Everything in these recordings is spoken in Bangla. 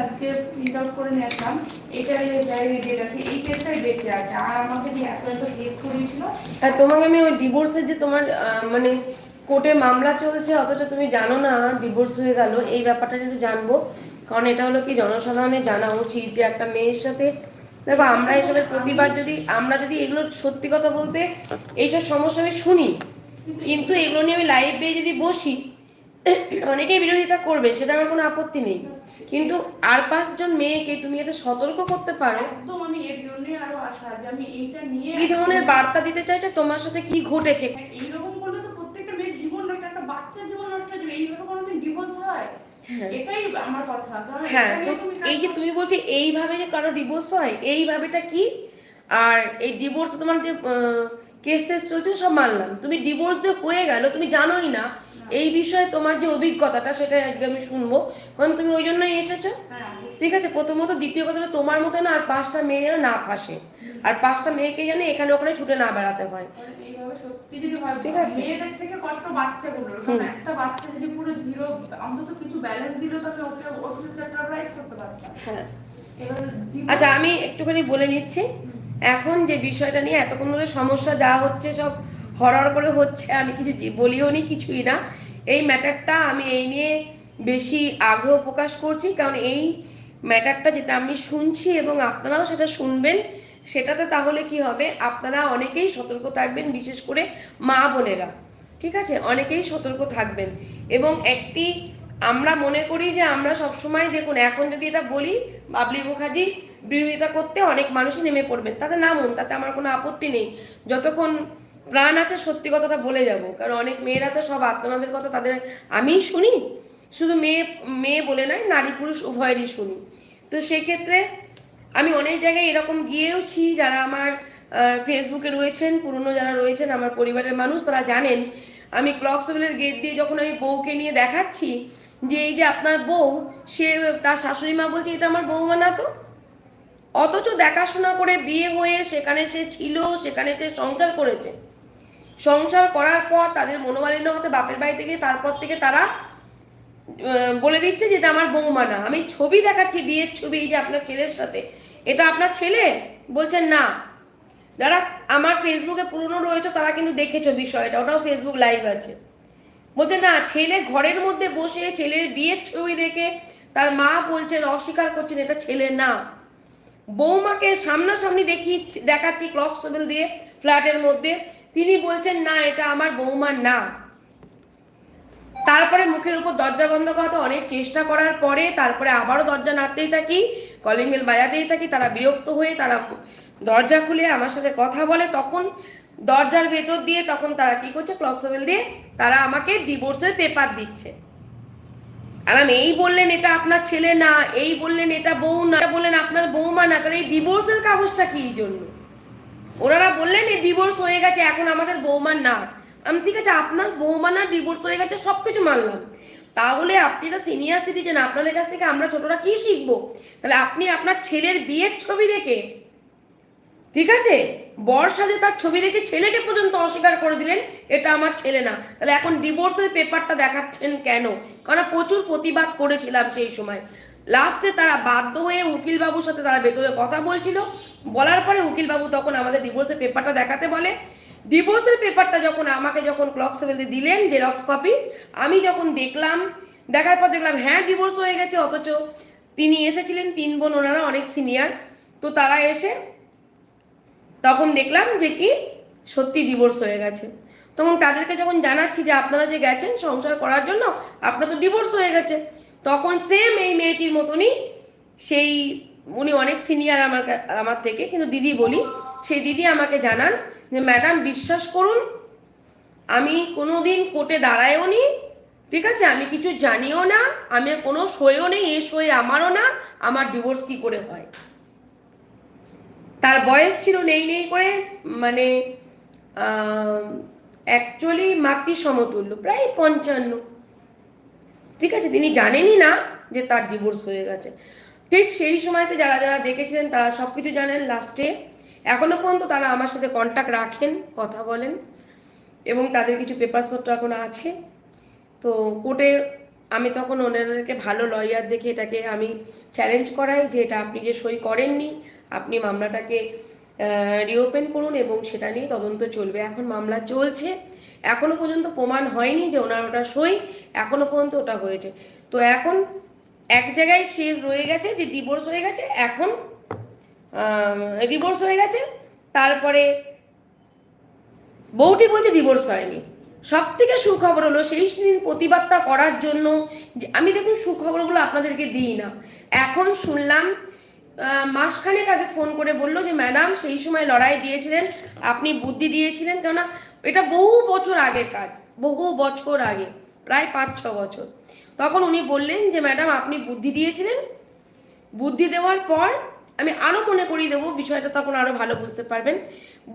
আজকে প্রিন্ট আউট করে নিয়ে আসলাম। এটার ডেট আছে, এই কেসটাই বেঁচে আছে। আর আমাকে যে এত এত কেস করেছিল, হ্যাঁ, তোমাকে আমি ওই ডিভোর্সের যে তোমার মানে কোর্টে মামলা চলছে অথচ তুমি জানো না ডিভোর্স হয়ে গেল, এই ব্যাপারটা একটু জানবো। কারণ এটা হলো কি জনসাধারণের জানা উচিত যে একটা মেয়ের সাথে, দেখো আমরা এসবের প্রতিবাদ যদি আমরা যদি এগুলো সত্যি কথা বলতে এইসব সমস্যা আমি শুনি, কিন্তু এগুলো নিয়ে আমি লাইভে যদি বসি অনেকেই বিরোধিতা করবে, সেটা আমার কোনো আপত্তি নেই, কিন্তু আর 5জন মেয়েকে তুমি এতে সতর্ক করতে পারো। একদম আমি এর জন্যই আরো আশা যে আমি এইটা নিয়ে কি ধরনের বার্তা দিতে চাইছো, তোমার সাথে কি ঘটেছে? এইরকম করলে তো প্রত্যেকটা মেয়ের জীবন নষ্ট, একটা বাচ্চার জীবন নষ্ট হয়ে যাবে। এইভাবে কোনোদিন ডিভোর্স হয়? এটাই আমার কথা। কারণ হ্যাঁ, এটা তো নিয়ে তুমি এই যে তুমি বলছো এইভাবে যে কারো ডিভোর্স হয়, এইভাবেটা কি? আর এই ডিভোর্স তোমার যে কেস টেস চলছে সব মানলাম, তুমি ডিভোর্স যে হয়ে গেল তুমি জানোই না এই বিষয়ে তোমার যে অভিজ্ঞতাটা সেটা আজকে আমি শুনবো, কারণ তুমি ওই জন্যই এসেছো। ঠিক আছে, প্রথমত। দ্বিতীয় কথা হলো তোমার মতো না আর 5টা মেয়ে যেন না ফাঁসে, আর 5টা মেয়েকে যেন এখানে ওখানে ছুটে না বেড়াতে হয়। এইভাবে সত্যি যদি হয়, ঠিক আছে। মেয়েদের থেকে কষ্ট বাচ্চাগুলোর। কারণ একটা বাচ্চা যদি পুরো জিরো, অন্তত কিছু ব্যালেন্স দিলে তবে ওকে ওর ফিউচারটা রাইট করতে পারতাম। হ্যাঁ, এবার আচ্ছা আমি একটুখানি বলে নিচ্ছি। এখন যে বিষয়টা নিয়ে এতক্ষণ ধরে সমস্যা যা হচ্ছে সব হরহর করে হচ্ছে, আমি কিছু বলিও নি, কিছুই না। এই ম্যাটারটা আমি এই নিয়ে বেশি আগ্রহ প্রকাশ করছি, কারণ এই ম্যাটারটা যেটা আমি শুনছি এবং আপনারাও সেটা শুনবেন, সেটাতে তাহলে কি হবে, আপনারা অনেকেই সতর্ক থাকবেন, বিশেষ করে মা বোনেরা। ঠিক আছে, অনেকেই সতর্ক থাকবেন। এবং একটি আমরা মনে করি যে আমরা সবসময়, দেখুন এখন যদি এটা বলি বাবলি মুখার্জি বিরোধিতা করতে অনেক মানুষই নেমে পড়বেন, তাতে নামুন, তাতে আমার কোনো আপত্তি নেই। যতক্ষণ প্রাণ আছে সত্যি কথাটা বলে যাব, কারণ অনেক মেয়েরা তো সব আত্মনাদের কথা তাদের আমিই শুনি, শুধু মেয়ে মেয়ে বলে নয়, নারী পুরুষ উভয়েরই শুনি। তো সেক্ষেত্রে আমি অনেক জায়গায় এরকম গিয়েওছি, যারা আমার ফেসবুকে রয়েছেন, পুরনো যারা রয়েছেন আমার পরিবারের মানুষ, তারা জানেন আমি ক্লকসভেলের গেট দিয়ে যখন আমি বউকে নিয়ে দেখাচ্ছি যে এই যে আপনার বউ, সে তার শাশুড়ি মা বলছে এটা আমার বউমা না তো, অথচ দেখাশোনা করে বিয়ে হয়ে সেখানে সে ছিল, সেখানে সে সংসার করেছে। সংসার করার পর তাদের মনোমালিন্য হতে বাপের বাড়ি থেকে, তারপর থেকে তারা বলে দিচ্ছে যে এটা আমার বৌমা না। আমি ছবি দেখাচ্ছি, বিয়ের ছবি, এই যে আপনার ছেলের সাথে, এটা আপনার ছেলে, বলছেন না। যারা আমার ফেসবুকে পুরনো রয়েছে তারা কিন্তু দেখেছো বিষয়টা, ওটাও ফেসবুক লাইভ আছে। বলছে না, ছেলে ঘরের মধ্যে বসে ছেলের বিয়ের ছবি দেখে তার মা বলছেন, অস্বীকার করছেন এটা ছেলে না। বৌমাকে সামনাসামনি দেখাচ্ছি ক্লকসবেল দিয়ে ফ্ল্যাটের মধ্যে, তিনি বলছেন না এটা আমার বৌমা না। তারপরে মুখের উপর দরজা বন্ধ করাতে অনেক চেষ্টা করার পরে তারপরে আবারও দরজা নাড়তেই থাকি, কলিং বেল বাজাতেই থাকি, তারা বিরক্ত হয়ে তারা দরজা খুলে আমার সাথে কথা বলে, তখন দরজার ভেতর দিয়ে তখন তারা কি করছে, ক্লকসবেল দিয়ে তারা আমাকে ডিভোর্সের পেপার দিচ্ছে। আর আমি এই বললেন এটা আপনার ছেলে না, এই বললেন এটা বউ না, বললেন আপনার বৌমা না, তাহলে এই ডিভোর্সের কাগজটা কি জন্য? ওনারা বললেন এই ডিভোর্স হয়ে গেছে, এখন আমাদের বৌমা না। আমি ঠিক আছে, আপনার বৌমা না, ডিভোর্স হয়ে গেছে, সবকিছু মানলাম। তাহলে আপনিরা সিনিয়র সিটিজেন, আপনাদের কাছ থেকে আমরা ছোটরা কি শিখবো? তাহলে আপনি আপনার ছেলের বিয়ের ছবি দেখে, ঠিক আছে, বর সাজে তার ছবি দেখে ছেলেকে পর্যন্ত অস্বীকার করে দিলেন এটা আমার ছেলে না, তাহলে এখন ডিভোর্সের পেপারটা দেখাচ্ছেন কেন? কারণ প্রচুর প্রতিবাদ করেছিলাম সেই সময়। লাস্টে তারা বাধ্য হয়ে উকিলবাবুর সাথে তারা ভেতরে কথা বলছিল, বলার পরে উকিলবাবু তখন আমাদের ডিভোর্সের পেপারটা দেখাতে বলে। ডিভোর্সের পেপারটা যখন আমাকে যখন ক্লকসবেলে দিলেন জেরক্স কপি, আমি যখন দেখলাম, দেখার পর দেখলাম হ্যাঁ ডিভোর্স হয়ে গেছে, অথচ তিনি এসেছিলেন 3 বোন, ওনারা অনেক সিনিয়র, তো তারা এসে তখন দেখলাম যে কি সত্যি ডিভোর্স হয়ে গেছে। তখন তাদেরকে যখন জানাচ্ছি যে আপনারা যে গেছেন সংসার করার জন্য, আপনার তো ডিভোর্স হয়ে গেছে, তখন সেম এই মেয়েটির মতনই সেই, উনি অনেক সিনিয়র আমার থেকে, কিন্তু দিদি বলি, সেই দিদি আমাকে জানান যে ম্যাডাম বিশ্বাস করুন আমি কোনোদিন কোর্টে দাঁড়ায়ও নি, ঠিক আছে, আমি কিছু জানিও না, আমি কোনো সইও নেই, এ সই আমারও না, আমার ডিভোর্স কি করে হয়? তার বয়স ছিল নেই নেই করে মানে অ্যাকচুয়ালি মাতৃ সমতুল্য, প্রায় 55। ঠিক আছে, তিনি জানেনই না যে তার ডিভোর্স হয়ে গেছে। ঠিক সেই সময়তে যারা যারা দেখেছিলেন তারা সব কিছু জানেন। লাস্টে এখনো পর্যন্ত তারা আমার সাথে কন্ট্যাক্ট রাখেন, কথা বলেন, এবং তাদের কিছু পেপারসপত্র এখন আছে। তো কোর্টে আমি তখন ওনাদেরকে ভালো লয়ার দেখে এটাকে আমি চ্যালেঞ্জ করাই যে এটা আপনি যে সই করেননি, আপনি মামলাটাকে রিওপেন করুন এবং সেটা নিয়ে তদন্ত চলবে। এখন মামলা চলছে, এখনো পর্যন্ত প্রমাণ হয়নি যে ওনার ওটা সই, এখনো পর্যন্ত ওটা হয়েছে। তো এখন এক জায়গায় সে রয়ে গেছে যে ডিভোর্স হয়ে গেছে, এখন ডিভোর্স হয়ে গেছে, তারপরে বউটি বলছে ডিভোর্স হয়নি। সব থেকে সুখবর হলো সেই প্রতিবাদটা করার জন্য যে আমি দেখুন সুখবরগুলো আপনাদেরকে দিই না, এখন শুনলাম মাসখানেক আগে ফোন করে বললো যে ম্যাডাম সেই সময় লড়াই দিয়েছিলেন, আপনি বুদ্ধি দিয়েছিলেন, কেননা এটা বহু বছর আগের কাজ, বহু বছর আগে, প্রায় 5-6 বছর। তখন উনি বললেন যে ম্যাডাম আপনি বুদ্ধি দিয়েছিলেন, বুদ্ধি দেওয়ার পর আমি আরও মনে করিয়ে দেবো বিষয়টা, তখন আরও ভালো বুঝতে পারবেন।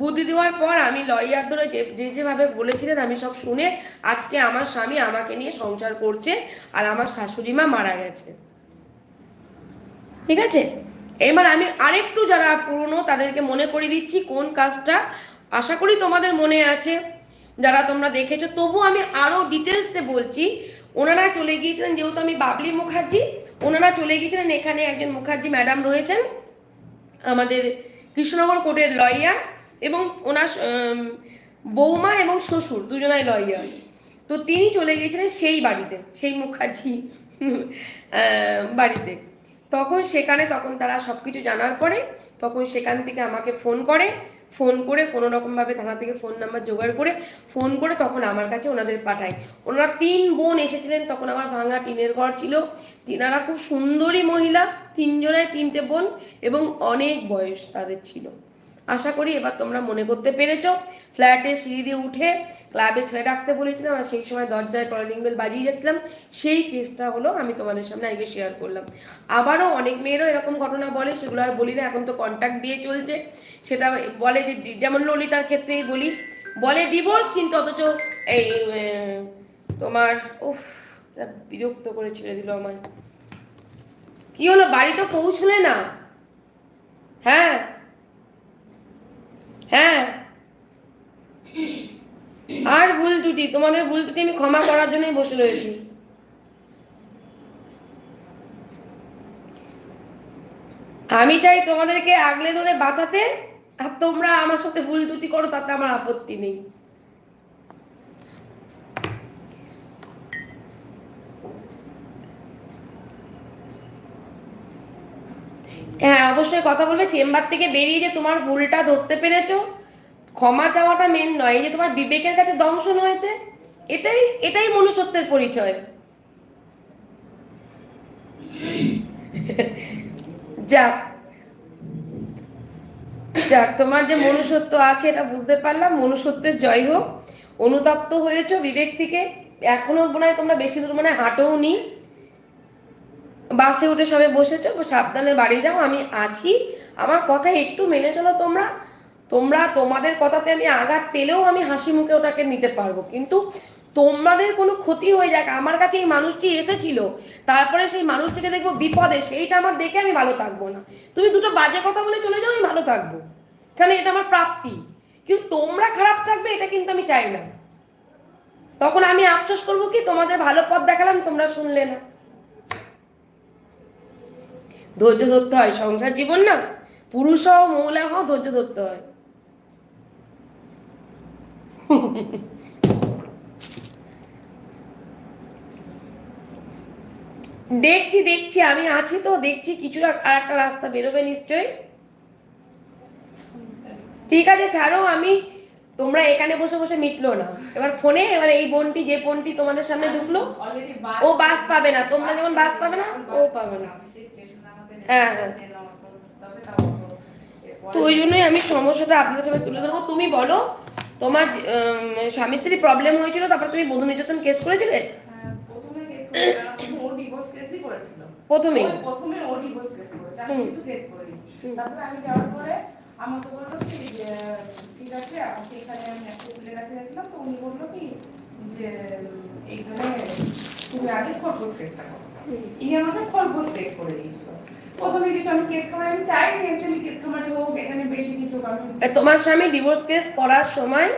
বুদ্ধি দেওয়ার পর আমি লয়ার ধরে যেভাবে বলেছিলেন আমি সব শুনে আজকে আমার স্বামী আমাকে নিয়ে সংসার করছে আর আমার শাশুড়ি মা মারা গেছে। ঠিক আছে, এবার আমি আরেকটু যারা পুরনো তাদেরকে মনে করিয়ে দিচ্ছি কোন কাজটা, আশা করি তোমাদের মনে আছে যারা তোমরা দেখেছো, তবু আমি আরও ডিটেলসে বলছি। ওনারা চলে গিয়েছিলেন, যেহেতু আমি বাবলি মুখার্জি, ওনারা চলে গিয়েছিলেন, এখানে একজন মুখার্জি ম্যাডাম রয়েছেন আমাদের কৃষ্ণনগর কোর্টের লয়ার, এবং ওনার বৌমা এবং শ্বশুর দুজনাই লয়ার। তো তিনি চলে গিয়েছিলেন সেই বাড়িতে, সেই মুখার্জি বাড়িতে। তখন তারা সব কিছু জানার পরে তখন সেখান থেকে আমাকে ফোন করে কোনো রকমভাবে থানা থেকে ফোন নাম্বার জোগাড় করে ফোন করে তখন আমার কাছে ওনাদের পাঠায়। ওনারা 3 বোন এসেছিলেন, তখন আমার ভাঙা টিনের ঘর ছিল। তিনারা খুব সুন্দরী মহিলা, 3 জনায় 3টে বোন, এবং অনেক বয়স তাদের ছিল। আশা করি এবার তোমরা মনে করতে পেরেছো। ফ্ল্যাটে সিঁড়ি দিয়ে উঠে ক্লাবে ছেলে ডাকতে বলেছিলাম, আর সেই সময় দরজায় কলিং বেল বাজিয়ে যাচ্ছিলাম, সেই কেসটা হলো আমি তোমাদের সামনে আগে শেয়ার করলাম। আবারও অনেক মেয়েরও এরকম ঘটনা বলে, সেগুলো আর বলি না, এখন তো কন্ট্যাক্ট বিয়ে চলছে, সেটা বলে যে, যেমন ললিতার ক্ষেত্রেই বলি, বলে ডিভোর্স, কিন্তু অথচ এই তোমার বিরক্ত করে ছেড়ে দিল আমার। কি হলো, বাড়ি তো পৌঁছলে না? হ্যাঁ হ্যাঁ, আর ভুল ত্রুটি, তোমাদের ভুল ত্রুটি আমি ক্ষমা করার জন্যই বসে রয়েছি। আমি চাই তোমাদেরকে আগলে ধরে বাঁচাতে, আর তোমরা আমার সাথে ভুল ত্রুটি করো, তাতে আমার আপত্তি নেই। হ্যাঁ, অবশ্যই কথা বলবে। চেম্বার থেকে বেরিয়ে যে তোমার ভুলটা ধরতে পেরেছো, ক্ষমা চাওয়াটা মেন নয়, যে তোমার বিবেকের কাছে দংশন হয়েছে, এটাই মনুষ্যত্বের পরিচয়। যাক যাক, তোমার যে মনুষ্যত্ব আছে এটা বুঝতে পারলাম, মনুষ্যত্বের জয় হোক। অনুতপ্ত হয়েছো বিবেক থেকে, এখনো মনে হয় তোমরা বেশি দূর মনে হয় হাঁটোও নি, বাসে উঠে সবে বসেছো, সাবধানে বাড়ি যাও, আমি আছি। আমার কথা একটু মেনে চলো তোমরা। তোমাদের কথাতে আমি আঘাত পেলেও আমি হাসি মুখে ওটাকে নিতে পারবো, কিন্তু তোমাদের কোনো ক্ষতি হয়ে যাক, আমার কাছে এই মানুষটি এসেছিল, তারপরে সেই মানুষটিকে দেখবো বিপদে, সেইটা আমার দেখে আমি ভালো থাকবো না। তুমি দুটো বাজে কথা বলে চলে যাও, আমি ভালো থাকবো, কারণ এটা আমার প্রাপ্তি। কিন্তু তোমরা খারাপ থাকবে এটা কিন্তু আমি চাই না। তখন আমি আফসোস করবো কি, তোমাদের ভালো পথ দেখালাম, তোমরা শুনলে না। ধৈর্য ধরতে হয়, সংসার জীবন না, পুরুষ হও মহিলা হও, ধৈর্য ধরতে হয়। দেখছি আমি আছি তো, দেখছি কিছু আর একটা রাস্তা বেরোবে নিশ্চয়ই। ঠিক আছে, ছাড়ো, তোমরা এখানে বসে বসে মিটলো না, এবার ফোনে, এবার এই বোনটি, যে বোনটি তোমাদের সামনে ঢুকলো, ও বাস পাবে না, তোমরা যেমন বাস পাবে না ও পাবে না। হ্যাঁ হ্যাঁ, তো ওই জন্যই আমি সমস্যাটা আপনাদের সামনে তুলে ধরবো। তুমি বলো, তোমার স্বামী স্ত্রী প্রবলেম হয়েছিল, তারপর তুমি বধূ নির্যাতন কেস করেছিলে? প্রথমে ও ডিভোর্স কেস করেছে, আমি কিছু কেস করিনি। তারপরে আমি যাওয়ার পরে আমাকে বললো কি যে ঠিক আছে, সেখানে আমি একটা উকিলের কাছে গেছিলাম, তো উনি বললো কি যে এইখানে তুমি আগে খরগোশ কেসটা করো। ইনি আমাকে খরগোশ কেস করে দিয়েছিল। প্রথমে কিছু আমি কেস খামারি, আমি চাইনি অ্যাকচুয়ালি কেস খামারি হোক, এখানে বেশি কিছু। কারণ তোমার স্বামী ডিভোর্স কেস করার সময়,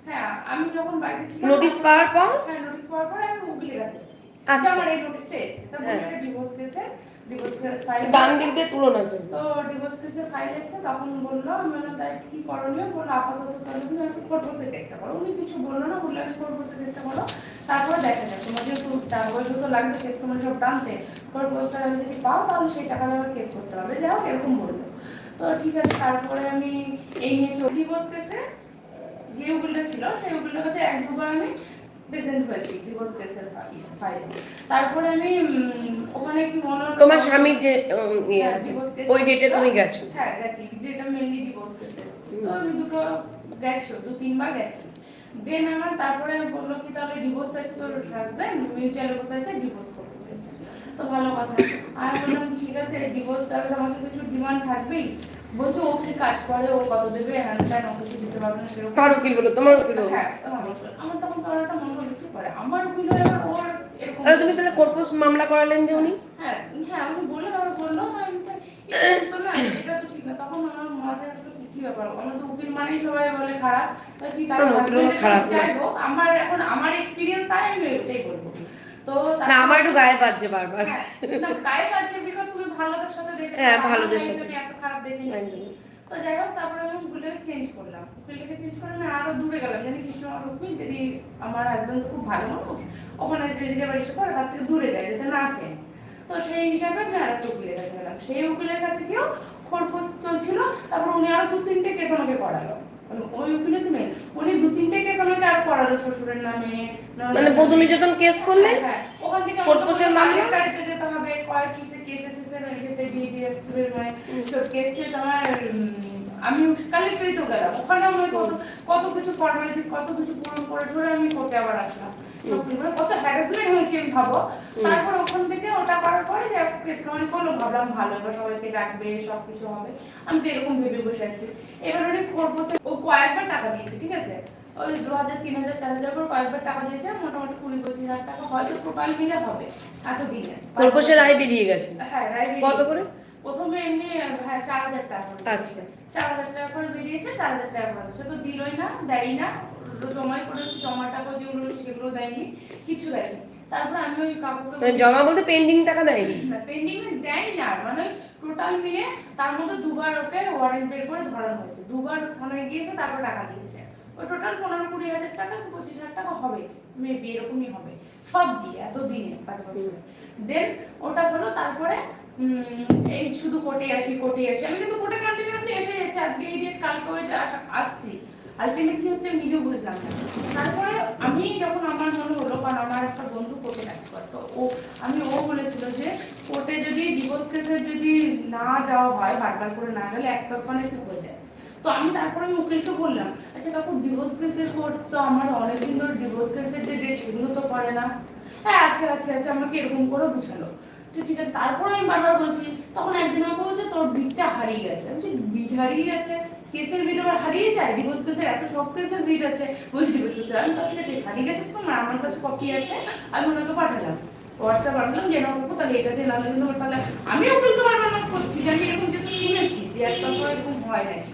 হ্যাঁ, আমি যখন বাড়িতে ছিলাম নোটিশ পাওয়ার পর, হ্যাঁ নোটিশ পাওয়ার পর আমি উকিলের কাছে আচ্ছা। আমার এই নোটিশটা এসেছে, তো হ্যাঁ। একটা ডিভোর্স কেস ফাইল, ডান দিক দিয়ে তুলনা করবে। তো ডিভোর্স কেসের ফাইল এসেছে, তখন বললো, আমি বললাম তাই কি করণীয়, বললো আপাতত তাহলে তুমি একটু কোর্ট প্রসেস কেসটা করো। উনি কিছু বললো না, বললো আগে কোর্ট প্রসেস কেসটা করো, তারপরে দেখা যাক, তোমার যেহেতু পয়সা তো লাগবে কেস তোমার সব টানতে, কোর্ট প্রসেসটা যদি পাও তাহলে সেই টাকা দিয়ে কেস করতে হবে, যাই হোক এরকম বললো। তো ঠিক আছে, তারপরে আমি এই নিয়ে ডিভোর্স কেসে যে উকিলটা ছিল সেই উকিলটার কাছে 1-2 বার আমি প্রেজেন্ট হয়েছি ডিভোর্স কেসের ফাইলে। তারপরে আমি ওখানে কি মনে হলো, তোমার স্বামীর যে ডিভোর্স কেস, ওই ডেটে তুমি গেছো? হ্যাঁ গেছি, যেটা মেইনলি ডিভোর্স কেসে। তো আমি দুটো গেছি, 2-3 বার গেছি। দেন আমার তারপরে বললো কি তাহলে ডিভোর্স আছে তোর হাজবেন্ড, মিউচুয়াল ডিভোর্স আছে, ডিভোর্স করতে চাইছে। তো ভালো কথা, আমি বললাম ঠিক আছে ডিভোর্স, তাহলে আমাকে কিছু ডিমান্ড থাকবেই। বলছে ও কি কাজ করে, ও কত দেবে, হ্যান ত্যান, ও কিছু দিতে পারবে না সেরকম। কার উকিল বলো? তোমার উকিল? হ্যাঁ আমার তখন কারোটা মনে হলো কি করে আমার উকিল হয়ে আবার ওর এরকম। তুমি তাহলে কোর্ট মামলা করালেন যে উনি? হ্যাঁ হ্যাঁ আমি বললো, তারপর বললো এটা তো ঠিক না। তখন আমার মাথায় আসলো কি ব্যাপার, আমার তো উকিল মানেই সবাই বলে খারাপ, তো কি তার খারাপ যাই হোক, আমার এখন আমার এক্সপিরিয়েন্স তাই আমি ওইটাই বলবো। তো না, আমার একটু গায়ে বাজছে বারবার। না গায়ে বাজছে বিকজ তুমি ভালোদের সাথে দেখে, হ্যাঁ ভালোদের সাথে আমি এত খারাপ দেখে নিয়েছি। তো যাই হোক, তারপরে আমি উকিলটাকে চেঞ্জ করলাম, উকিলটাকে চেঞ্জ করে আমি আরো দূরে গেলাম, জানি কৃষ্ণনগর উকিল, যদি আমার হাজবেন্ড খুব ভালো মানুষ, ওখানে যদি আবার এসে করে তার থেকে দূরে যায় যাতে না আছে। তো সেই হিসাবে আমি আরেকটা উকিলের কাছে গেলাম, সেই উকিলের কাছে গিয়েও খোঁজ চলছিল। তারপর উনি আরো 2-3টে কেস আমাকে করালো, ওই উকিল হচ্ছে মেয়ে, উনি 2-3টে কেস আমাকে আরো করালো শ্বশুরের নামে, মানে বধূ নির্যাতন কেস করলে হ্যাঁ ওখান থেকে মামলাতে যেতে হবে, কয়েক কেসে যেতে দিয়ে সব কেস আমার আমি কালেক্টরেই তো গেলাম, ওখানে আমি কত কিছু ফর্মালিটিস কত কিছু পূরণ করে ধরে আমি কোর্টে আবার আসলাম, কত হ্যারাসমেন্ট হয়েছে আমি ভাবো। তারপর ওখান থেকে ওটা করার পরে যে কেসটা অনেক হলো, ভাবলাম ভালো, এবার সবাইকে ডাকবে সবকিছু হবে, আমি তো এরকম ভেবে বসে আছি। এবার অনেক কোর্ট বসে ও কয়েকবার টাকা দিয়েছে, ঠিক আছে, ওই 2000, 3000, 4000 করে কয়েকবার টাকা দিয়েছে, মোটামুটি 20-25 হাজার টাকা হয়তো টোটাল মিলে হবে এতদিনে। কর্পোরেশন রায় বেরিয়ে গেছে? হ্যাঁ রায় কত করে? প্রথমে এমনি হ্যাঁ 4000 টাকা করে। আচ্ছা 4000 টাকা করে বেরিয়েছে, 4000 টাকা করে সে তো দিলই না, দেয়ই না, জমাই করেছে, জমা টাকা যেগুলো সেগুলো দেয়নি, কিছু দেয়নি। তারপর আমি ওই কাগজটা মানে জমা বলতে পেন্ডিং টাকা দেয়নি? পেন্ডিং দেয় না, মানে টোটাল মিলে তার মধ্যে 2বার ওকে ওয়ারেন্ট বের করে ধরানো হয়েছে, 2বার থানায় গিয়েছে, তারপর টাকা দিয়েছে। ওই টোটাল 15-20 হাজার টাকা, 25 হাজার টাকা হবে মেবি, এরকমই হবে সব দিয়ে এত দিনে 5 বছরে। দেন ওটা হলো, তারপরে এই শুধু কোর্টে আসি আমি কিন্তু কোর্টে কন্টিনিউয়াসলি এসে যাচ্ছি, আজকে এই ডেট কালকে ওই আসছি, আলটিমেটলি হচ্ছে আমি নিজেও বুঝলাম না। তারপরে আমি যখন আমার মনে হলো, কারণ আমার একটা বন্ধু কোর্টে কাজ করতো, ও বলেছিল যে কোর্টে যদি ডিভোর্স কেসে যদি না যাওয়া হয়, বারবার করে না গেলে একতরফানে কি হয়ে যায়। তো আমি তারপরে আমি উকিলকে বললাম, আচ্ছা কাকু ডিভোর্স কেসের কোর্ট তো আমার অনেকদিন ধরে ডিভোর্স কেসের যে ডেট সেগুলো তো পড়ে না। হ্যাঁ আচ্ছা আমাকে এরকম করে বুঝালো। তো ঠিক আছে, তারপরে আমি বারবার বলছি, তখন একদিন আমাকে বলছে তোর বিটটা হারিয়ে গেছে। আমি বলছি বিট হারিয়ে গেছে, কেসের বিট আবার হারিয়ে যায়, ডিভোর্স কেসের এত সব কেসের বিট আছে, বলছি ডিভোর্স কেসের। আমি তো ঠিক আছে হারিয়ে গেছে, তোমার আমার কাছে কপি আছে, আমি ওনাকে পাঠালাম, হোয়াটসঅ্যাপ পাঠালাম, যে নাও তাহলে এটা দিয়ে নাহলে কিন্তু তাহলে আমিও কিন্তু বারবার না করছি যে আমি এরকম যেহেতু শুনেছি যে একটা পর এরকম হয় নাকি।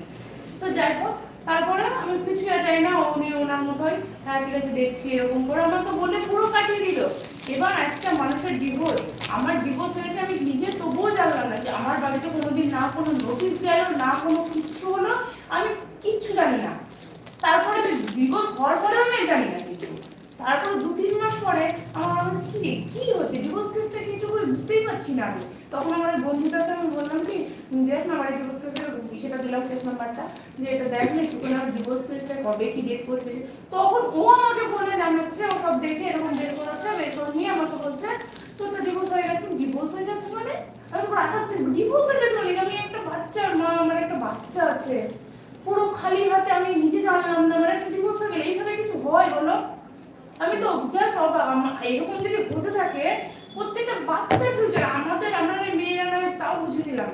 তো যাই হোক, তারপরে আমি কিছু যাই না, উনি ওনার মতোই হ্যাঁ ঠিক আছে দেখছি এরকম করে আমাকে বলে পুরো কাটিয়ে দিল। এবার একটা মানুষের ডিভোর্স, আমার ডিভোর্স হয়েছে, আমি নিজে তবুও জানলাম না যে আমার বাড়িতে কোনোদিন না কোনো নোটিশ গেল, না কোনো কিচ্ছু হলো, আমি কিচ্ছু জানি না। তারপরে আমি ডিভোর্স হওয়ার পরেও আমি জানি না কিছু। তারপর 2-3 মাস পরে আমার কি হচ্ছে ডিভোর্স কেসটা কিছু বুঝতেই পারছি না আমি। তখন আমার বন্ধুটাকে আমি বললাম কি দেখ না আমার ডিভোর্স কেসের সেটা দিলাম কেস নাম্বারটা, যে এটা দেখ না একটু আমার ডিভোর্স কেসটা কবে কি ডেট করছে। তখন ও আমাকে বলে জানাচ্ছে, ও সব দেখে এরকম বের করেছে, বের করে নিয়ে আমাকে বলছে তোর তো ডিভোর্স হয়ে গেছে। ডিভোর্স হয়ে গেছে মানে? আমি তো আকাশ থেকে ডিভোর্স হয়ে গেছে মানে আমি একটা বাচ্চার মা, আমার একটা বাচ্চা আছে, পুরো খালি হাতে আমি নিজে জানলাম না আমার একটা ডিভোর্স হয়ে গেলে। এইভাবে কিছু হয় বলো? আমি তো জাস্ট অবাক, এরকম যদি হতে থাকে প্রত্যেকটা বাচ্চার ফিউচার, আমরা মেয়েরা নয় তাও বুঝে নিলাম,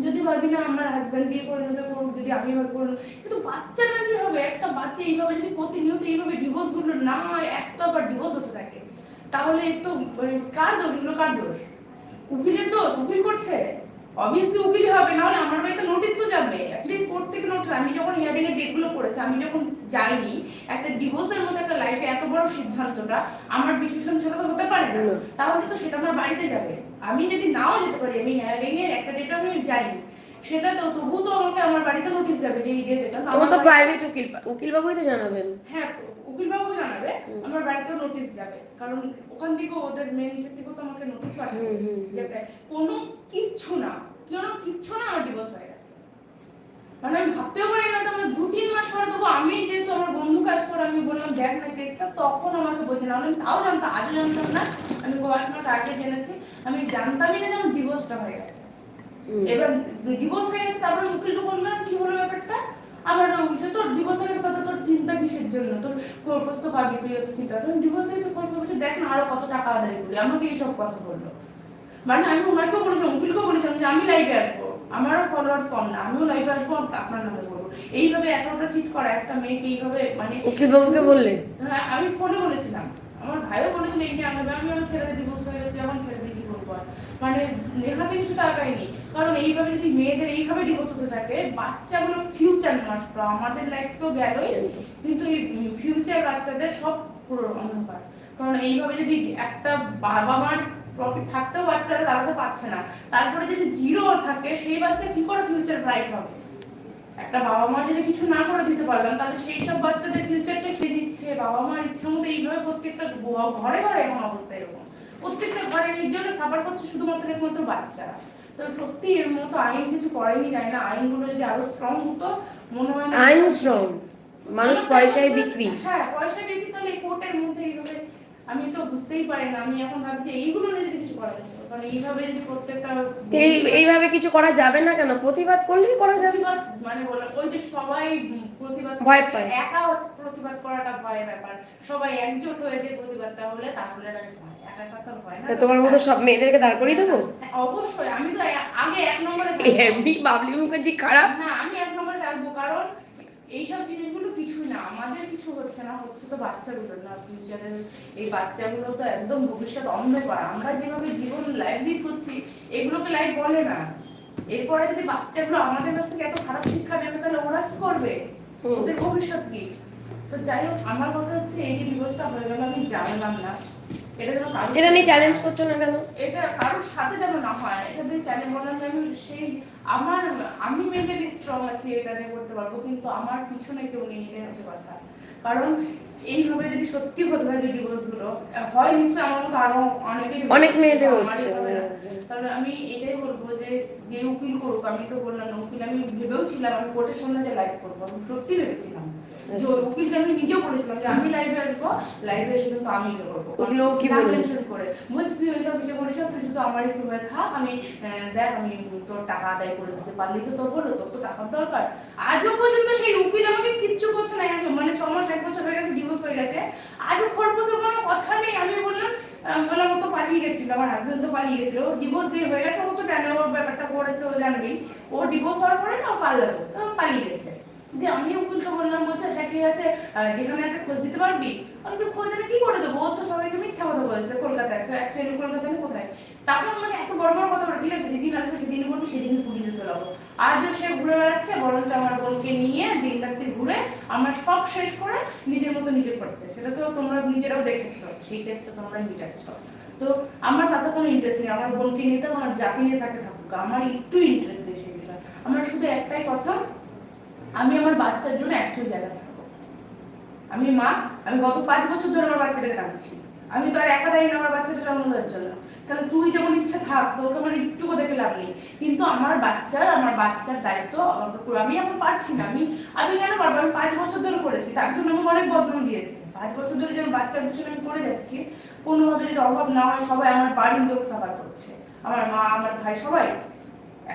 যদি ভাবি না আমার হাজব্যান্ড বিয়ে করে নেবে করুক, যদি আমি ভাবে করুন, কিন্তু বাচ্চাটা কি হবে? একটা বাচ্চা এইভাবে যদি প্রতিনিয়ত এইভাবে ডিভোর্স গুলো না হয়, একটা আবার ডিভোর্স হতে থাকে, তাহলে তো মানে কার দোষ? এগুলো কার দোষ? উকিলের দোষ? উকিল করছে? অবভিয়াসলি উকিলই হবে, না হলে আমার বাড়িতে নোটিশ তো যাবে, অ্যাটলিস্ট কোর্ট থেকে নোটিশ। আমি যখন হিয়ারিং এর ডেটগুলো পড়েছি, আমি যখন যাইনি, একটা ডিভোর্সের মতো একটা লাইফে এত বড় সিদ্ধান্তটা আমার ডিসিশন ছাড়া তো হতে পারে না, তাহলে তো সেটা আমার বাড়িতে যাবে। আমি যদি নাও যেতে পারি, আমি হিয়ারিং এর একটা ডেট আমি যাইনি, সেটা তো তবু তো আমাকে আমার বাড়িতে নোটিশ যাবে যে এই ডেট এটা। তোমার তো প্রাইভেট উকিল বাবুই তো জানাবেন। হ্যাঁ, উকিল বাবু জানাবে, আমার বাড়িতেও নোটিশ যাবে, কারণ ওখান থেকে ওদের মেন হিসেব থেকে তো আমাকে নোটিশ পাঠাবে যেতে কোনো কিচ্ছু না আমার ডিভোর্স হয়ে গেছে। মানে আমি ভাবতেও পারি না, তো আমরা 2-3 মাস পরে দেবো। আমি যেহেতু আমার বন্ধু কাজ করে, আমি বললাম দেখ না কেসটা, তখন আমাকে বলছে না, আমি তাও জানতাম, আজও জানতাম না, আমি 1 মাস আগে জেনেছি, আমি জানতামই না যে আমার ডিভোর্সটা হয়ে গেছে। এবার ডিভোর্স হয়ে গেছে, তারপরে উকিলকে বললাম কি হলো ব্যাপারটা, আমার অফিসে তোর ডিভোর্স হয়ে গেছে, তাতে তোর চিন্তা কিসের জন্য, তোর খরচ তো পাবি, তুই এত চিন্তা, তুমি ডিভোর্স হয়েছে বলছে দেখ না আরো কত টাকা আদায় করি, আমাকে এইসব কথা বললো। মানে আমি ওনাকেও বলেছিলাম, উকিলকেও বলেছিলাম যে আমি লাইভে আসবো, আমারও ফলোয়ার্স কম না, আমিও লাইভে আসবো, আপনার নামে বলবো। এইভাবে এতটা চিট করা একটা মেয়েকে এইভাবে, মানে উকিল বাবুকে বললে? হ্যাঁ, আমি ফোনে বলেছিলাম, আমার ভাইও বলেছিল এই যে আমি আমার ছেড়ে ডিভোর্স হয়ে গেছে, এখন ছেড়ে দিয়ে কি করবো আর, মানে নেহাতে কিছু টাকায়নি। কারণ এইভাবে যদি মেয়েদের এইভাবে ডিভোর্স হতে থাকে, বাচ্চাগুলো ফিউচার নষ্ট, আমাদের লাইফ তো গেলই, কিন্তু এই ফিউচার বাচ্চাদের সব পুরো অন্ধকার। কারণ এইভাবে যদি একটা বাবা মার প্রফিট থাকতেও বাচ্চারা দাঁড়াতে পারছে না, তারপরে যদি জিরো থাকে, সেই বাচ্চা কি করে ফিউচার ব্রাইট হবে? একটা বাবা মা যদি কিছু না করে দিতে পারলাম, তাহলে সেই সব বাচ্চাদের ফিউচারটা কে দিচ্ছে? বাবা মার ইচ্ছা মতো এইভাবে প্রত্যেকটা ঘরে ঘরে এখন অবস্থা এরকম, প্রত্যেকটা ঘরে এর জন্য সাফার করছে শুধুমাত্র একমাত্র বাচ্চারা। তো সত্যি এর মতো আইন কিছু করেনি, যায় না, আইনগুলো যদি আরো স্ট্রং হতো মনে হয় না। আইন স্ট্রং, মানুষ পয়সায় বিক্রি। হ্যাঁ, পয়সায় বিক্রি, তাহলে কোর্টের মধ্যে এইভাবে আমি তো বুঝতেই পারি না। আমি এখন ভাবছি এইগুলো নিয়ে যদি কিছু করা যেত, কারণ এইভাবে যদি প্রত্যেকটা এইভাবে কিছু করা যাবে না কেন? প্রতিবাদ করলেই করা যাবে। মানে বললাম ওই যে সবাই প্রতিবাদ ভয় পায়, একা প্রতিবাদ করাটা ভয়ের ব্যাপার, সবাই একজোট হয়ে যে প্রতিবাদটা হলে তাহলে একা একা তো হয় না। তোমার মতো সব মেয়েদেরকে দাঁড় করিয়ে দেবো? অবশ্যই, আমি তো আগে 1 নম্বরে এমনি বাবলি মুখার্জি খারাপ না, আমি 1 নম্বরে থাকবো, কারণ এইসব জিনিসগুলো কিছু না, আমাদের কিছু হচ্ছে না, হচ্ছে তো বাচ্চাগুলো না, ফিউচারের এই বাচ্চাগুলো তো একদম ভবিষ্যৎ অন্ধকার। আমরা যেভাবে জীবন লাইফ লিড করছি, এগুলোকে লাইফ বলে না। এরপরে যদি বাচ্চাগুলো আমাদের কাছ থেকে এত খারাপ শিক্ষা নেবে, তাহলে ওরা কি করবে? ওদের ভবিষ্যৎ কি? তো যাই হোক, আমার কথা হচ্ছে এই যে ডিভোর্সটা হয়ে গেল, আমি জানলাম না, এটা যেন এটা নিয়ে চ্যালেঞ্জ করছো না কেন? এটা কারোর সাথে যেন না হয়, এটা দিয়ে চ্যালেঞ্জ বললাম যে আমি সেই আমি মেন্টালি স্ট্রং আছি, এটা নিয়ে করতে পারবো, কিন্তু আমার পিছনে কেউ নেই, এটাই হচ্ছে কথা। কারণ এইভাবে যদি সত্যি হতে থাকে ডিভোর্স গুলো হয়, নিশ্চয়ই আমার মতো আরো অনেক মেয়েদের হচ্ছে। তাহলে আমি এটাই বলবো যে উকিল করুক, আমি তো বললাম না উকিল, আমি ভেবেও ছিলাম আমি কোর্টের সামনে যে লাইভ করবো, আমি সত্যি ভেবেছিলাম যে উকিলটা আমি নিজেও বলেছিলাম যে আমি লাইভে আসবো, লাইভে এসে কিন্তু আমি করবো। কি বললেন? করে বলছি তুই ওইসব কিছু করিস, তুই শুধু আমার একটু হয়ে থাক, আমি দেখ আমি তোর টাকা আদায় করে দিতে পারলি তো তোর হলো, তোর তো টাকার দরকার। আজও পর্যন্ত সেই উকিল আমাকে কিচ্ছু করছে না, মানে 6 মাস 1 বছর হয়ে গেছে, ডিভোর্স হয়ে গেছে, আজও খরপোশের কোনো কথা নেই। আমি বললাম ও তো পালিয়ে গেছিল, আমার হাজবেন্ড তো পালিয়ে গেছিল, ডিভোর্স যে হয়ে গেছে, ও তো জানে ওর ব্যাপারটা করেছে, ও জানবি, ও ডিভোর্স হওয়ার পরে না ও পালাতো, পালিয়ে গেছে। যে আমি উকিলকে বললাম, বলছে হ্যাঁ ঠিক আছে, যেখানে আছে খোঁজ দিতে পারবি? আমি তো খোঁজ আমি কি করে দেবো, ও তো সবাইকে মিথ্যা কথা বলেছে, কলকাতায় অ্যাকচুয়ালি কলকাতায় কোথায়, তখন মানে এত বড় বড় কথা বলে, ঠিক আছে যেদিন আসবে সেদিন বলবো, সেদিন পুলিশে তোলাবো। আজও সে ঘুরে বেড়াচ্ছে, বরঞ্চ আমার বোনকে নিয়ে দিন রাত্রি ঘুরে আমার সব শেষ করে নিজের মতো নিজে করছে। সেটা তো তোমরা নিজেরাও দেখেছো, সেই কেসটা তোমরা মিটাচ্ছ। তো আমার তাতে কোনো ইন্টারেস্ট নেই, আমার বোনকে নিয়ে তো আমার যাকে নিয়ে থাকে থাকুক, আমার একটু ইন্টারেস্ট নেই সেই বিষয়ে। আমার শুধু একটাই কথা, আমি আমার বাচ্চার জন্য অ্যাকচুয়াল জায়গা ছাড়বো। আমি মা, আমি গত 5 বছর ধরে আমার বাচ্চাটাকে রাখছি, আমি তো আর একা দায়ী না আমার বাচ্চাটা জন্ম দেওয়ার জন্য। তাহলে তুই যেমন ইচ্ছা থাক, তোকে আমার একটুকু দেখে লাভ নেই, কিন্তু আমার বাচ্চার দায়িত্ব আমাকে পুরো, আমি এখন পারছি না। আমি কেন পারবো? আমি 5 বছর ধরে করেছি, তার জন্য আমি অনেক বদনাম দিয়েছি। 5 বছর ধরে যেন বাচ্চার পিছনে আমি করে যাচ্ছি, কোনোভাবে যদি অভাব না হয়, সবাই আমার বাড়ির লোক সাফার করছে, আমার মা, আমার ভাই, সবাই।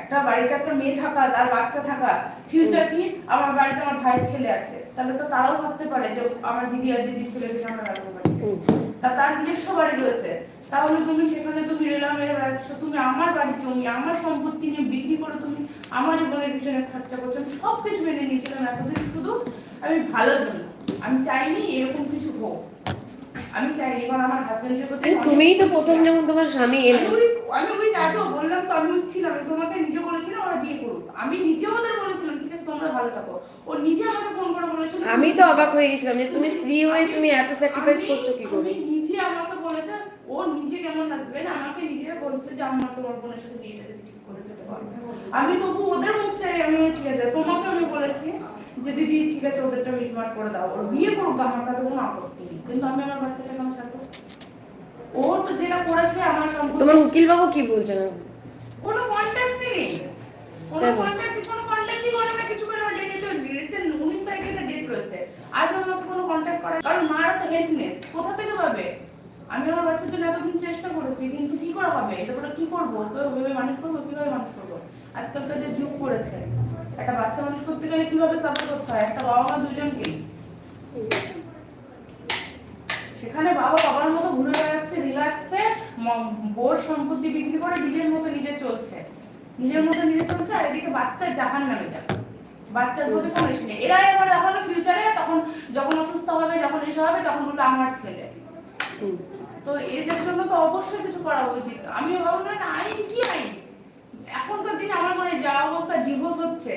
একটা বাড়িতে একটা মেয়ে থাকা, তার বাচ্চা থাকা, ফিউচার কি? আমার বাড়িতে আমার ভাইয়ের ছেলে আছে, তাহলে তো তারাও ভাবতে পারে যে আমার দিদি আর দিদির ছেলেকে আমরা রাখবো পারি, তার নিজস্ব বাড়ি রয়েছে। তাহলে তুমি সেখানে তুমি রেলা মেরে বেড়াচ্ছ, তুমি আমার বাড়ির জমি, আমার সম্পত্তি নিয়ে বিক্রি করে তুমি আমার জীবনের পিছনে খরচা করছো। আমি সবকিছু মেনে নিয়েছিলাম এতদিন, শুধু আমি ভালো জন্য, আমি চাইনি এরকম কিছু হোক। আমি চাই এবার আমার হাজবেন্ডের প্রতি তুমিই তো প্রথম যখন তোমার স্বামী এলেন, আমি ওই আগেও বললাম তো, আমি ছিলাম, তোমাকে নিজে বলেছিলাম ওরা বিয়ে করুক, আমি নিজে ওদের বলেছিলাম ঠিক আছে তোমরা ভালো থাকো, ও নিজে আমাকে ফোন করে বলেছিল। আমি তো অবাক হয়ে গেছিলাম যে তুমি স্ত্রী হয়ে তুমি এত স্যাক্রিফাইস করছো কি করে। নিজে আমাকে বলেছে, ও নিজে কেমন হাসবেন্ড আমাকে নিজে বলছে যে আমার তোমার বোনের সাথে বিয়েটা যদি ঠিক করে দিতে পারবে। আমি তবু ওদের মুখ চাই, আমি ঠিক আছে তোমাকে আমি বলেছি যে দিদি ঠিক আছে ওদেরটা মিটমাট করে দাও, ওর বিয়ে করুক আমার তাতে কোনো আপত্তি নেই, কিন্তু আমি আমার বাচ্চাটা কেন ছাড়বো? ও তো যেটা করেছে আমার সম্পর্কে। তোমার উকিল বাবু কি বলছে না? কোনো কন্টাক্ট নেই, কোনো কন্টাক্টই করে না, কিছু করে না। ডেটে তো রিসেন্ট 19 তারিখে ডেট রয়েছে, আজ আমাকে কোনো কন্টাক্ট করে, কারণ মারা তো হেল্পলেস, কোথা থেকে পাবে? আমি আমার বাচ্চার জন্য এতদিন চেষ্টা করেছি, কিন্তু কি করে হবে? এটা করে কি করবো? ওইভাবে মানুষ করবো, কিভাবে মানুষ করবো? আজকালকার যে যুগ করেছে, একটা বাচ্চা মানুষ করতে গেলে কিভাবে সাপোর্ট করতে হয়, একটা বাবা মা দুজনকেই। সেখানে বাবা বাবার মতো ঘুরে বেড়াচ্ছে রিল্যাক্সে, বোর সম্পত্তি বিক্রি করে নিজের মতো নিজে চলছে, আর এদিকে বাচ্চা জাহান নামে যাবে, বাচ্চার প্রতি কোনো ইস্যু নেই। এরা এবার এখন ফিউচারে তখন যখন অসুস্থ হবে, যখন এসব হবে, তখন বলবে আমার ছেলে। তো এদের জন্য তো অবশ্যই কিছু করা উচিত। আমি ভাবলাম না আইন কি আইন, এখনকার দিনে আমার মনে যা অবস্থা ডিভোর্স হচ্ছে,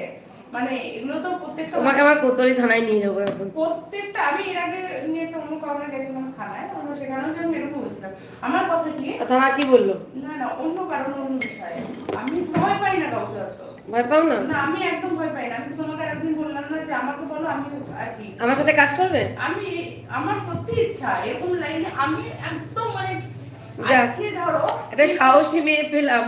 মানে এগুলো তো প্রত্যেকটা, তোমাকে আমার কোতোয়ালি থানায় নিয়ে যাবো এখন। প্রত্যেকটা, আমি এর আগে নিয়ে একটা অন্য কারণে গেছিলাম থানায়, অন্য সেখানেও আমি এরকম বলছিলাম। আমার কথা কি, থানা কি বললো? না অন্য কারণ, অন্য বিষয়ে আমি ভয় পাই না কাউকে, অত ভয় পাও না? না, আমি একদম ভয় পাই না। আমি তো তোমাকে একদিন বললাম না যে আমাকে বলো, আমি আছি, আমার সাথে কাজ করবে। আমি আমার সত্যি ইচ্ছা এরকম লাইনে, আমি একদম মানে যাক, আজকে ধরো একটা সাহসী মেয়ে পেলাম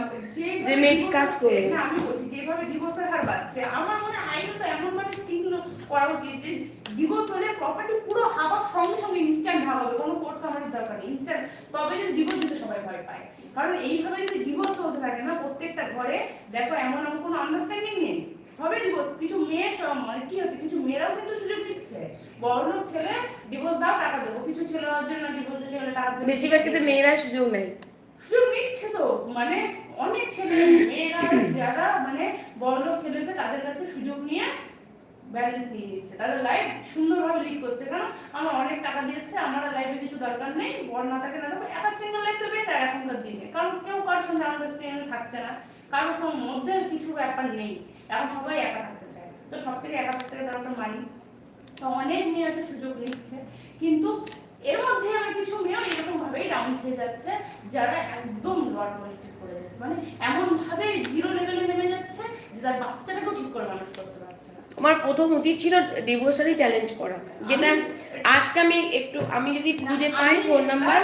যে মেয়েটি কাজ করবে। না আমি বলছি যেভাবে ডিভোর্সের হার বাড়ছে, আমার মনে হয় আইনত এমন ভাবে স্ট্রিক্ট করা উচিত যে ডিভোর্স হলে প্রপার্টি পুরো হাফ আপ সঙ্গে সঙ্গে ইনস্ট্যান্ট ভাগ হবে, কোনো কোর্ট কামারির দরকার নেই, ইনস্ট্যান্ট। তবে যদি ডিভোর্স দিতে সবাই ভয় পায়, কারণ এইভাবে যদি ডিভোর্স হতে থাকে না প্রত্যেকটা ঘরে, দেখো এমন কোনো আন্ডারস্ট্যান্ডিং নেই, হবে ডিভোর্স। কিছু মেয়ে মানে কি হচ্ছে, কিছু মেয়েরাও কিন্তু সুযোগ দিচ্ছে, বড়লোক ছেলে ডিভোর্স দাও টাকা দেবো, কিছু ছেলে জন্য ডিভোর্স দিতে হলে টাকা দেবো, বেশিরভাগ ক্ষেত্রে মেয়েরা সুযোগ নেই, সুযোগ নিচ্ছে তো, মানে অনেক ছেলে মেয়েরা যারা মানে বড়লোক ছেলেকে তাদের কাছে সুযোগ নিয়ে ব্যালেন্স নিয়ে নিচ্ছে, তাদের লাইফ সুন্দরভাবে লিড করছে, কারণ আমার অনেক টাকা দিয়েছে, আমার লাইফে কিছু দরকার নেই, বড় না থাকে না থাকবে, একটা সিঙ্গেল লাইফ তো বেটার এখনকার দিনে, কারণ কেউ কারোর সঙ্গে আন্ডারস্ট্যান্ডিং থাকছে না, কারোর সঙ্গে মধ্যে কিছু ব্যাপার নেই, এখন সবাই একা থাকতে চায়, তো সব থেকে একা থাকতে দরকার মানি। তো অনেক মেয়ে আছে সুযোগ নিচ্ছে, কিন্তু এর মধ্যে আমার কিছু মেয়েও এরকম ভাবেই ডাউন খেয়ে যাচ্ছে, যারা একদম লট পলিটিক করে যাচ্ছে, মানে এমন ভাবে জিরো লেভেলে নেমে যাচ্ছে যে তার বাচ্চাটাকেও ঠিক করে মানুষ করতে পারছে না। আমার প্রথম উচিত ছিল ডিভোর্সটারই চ্যালেঞ্জ করা, যেটা আজকে আমি যদি খুঁজে পাই ফোন নাম্বার,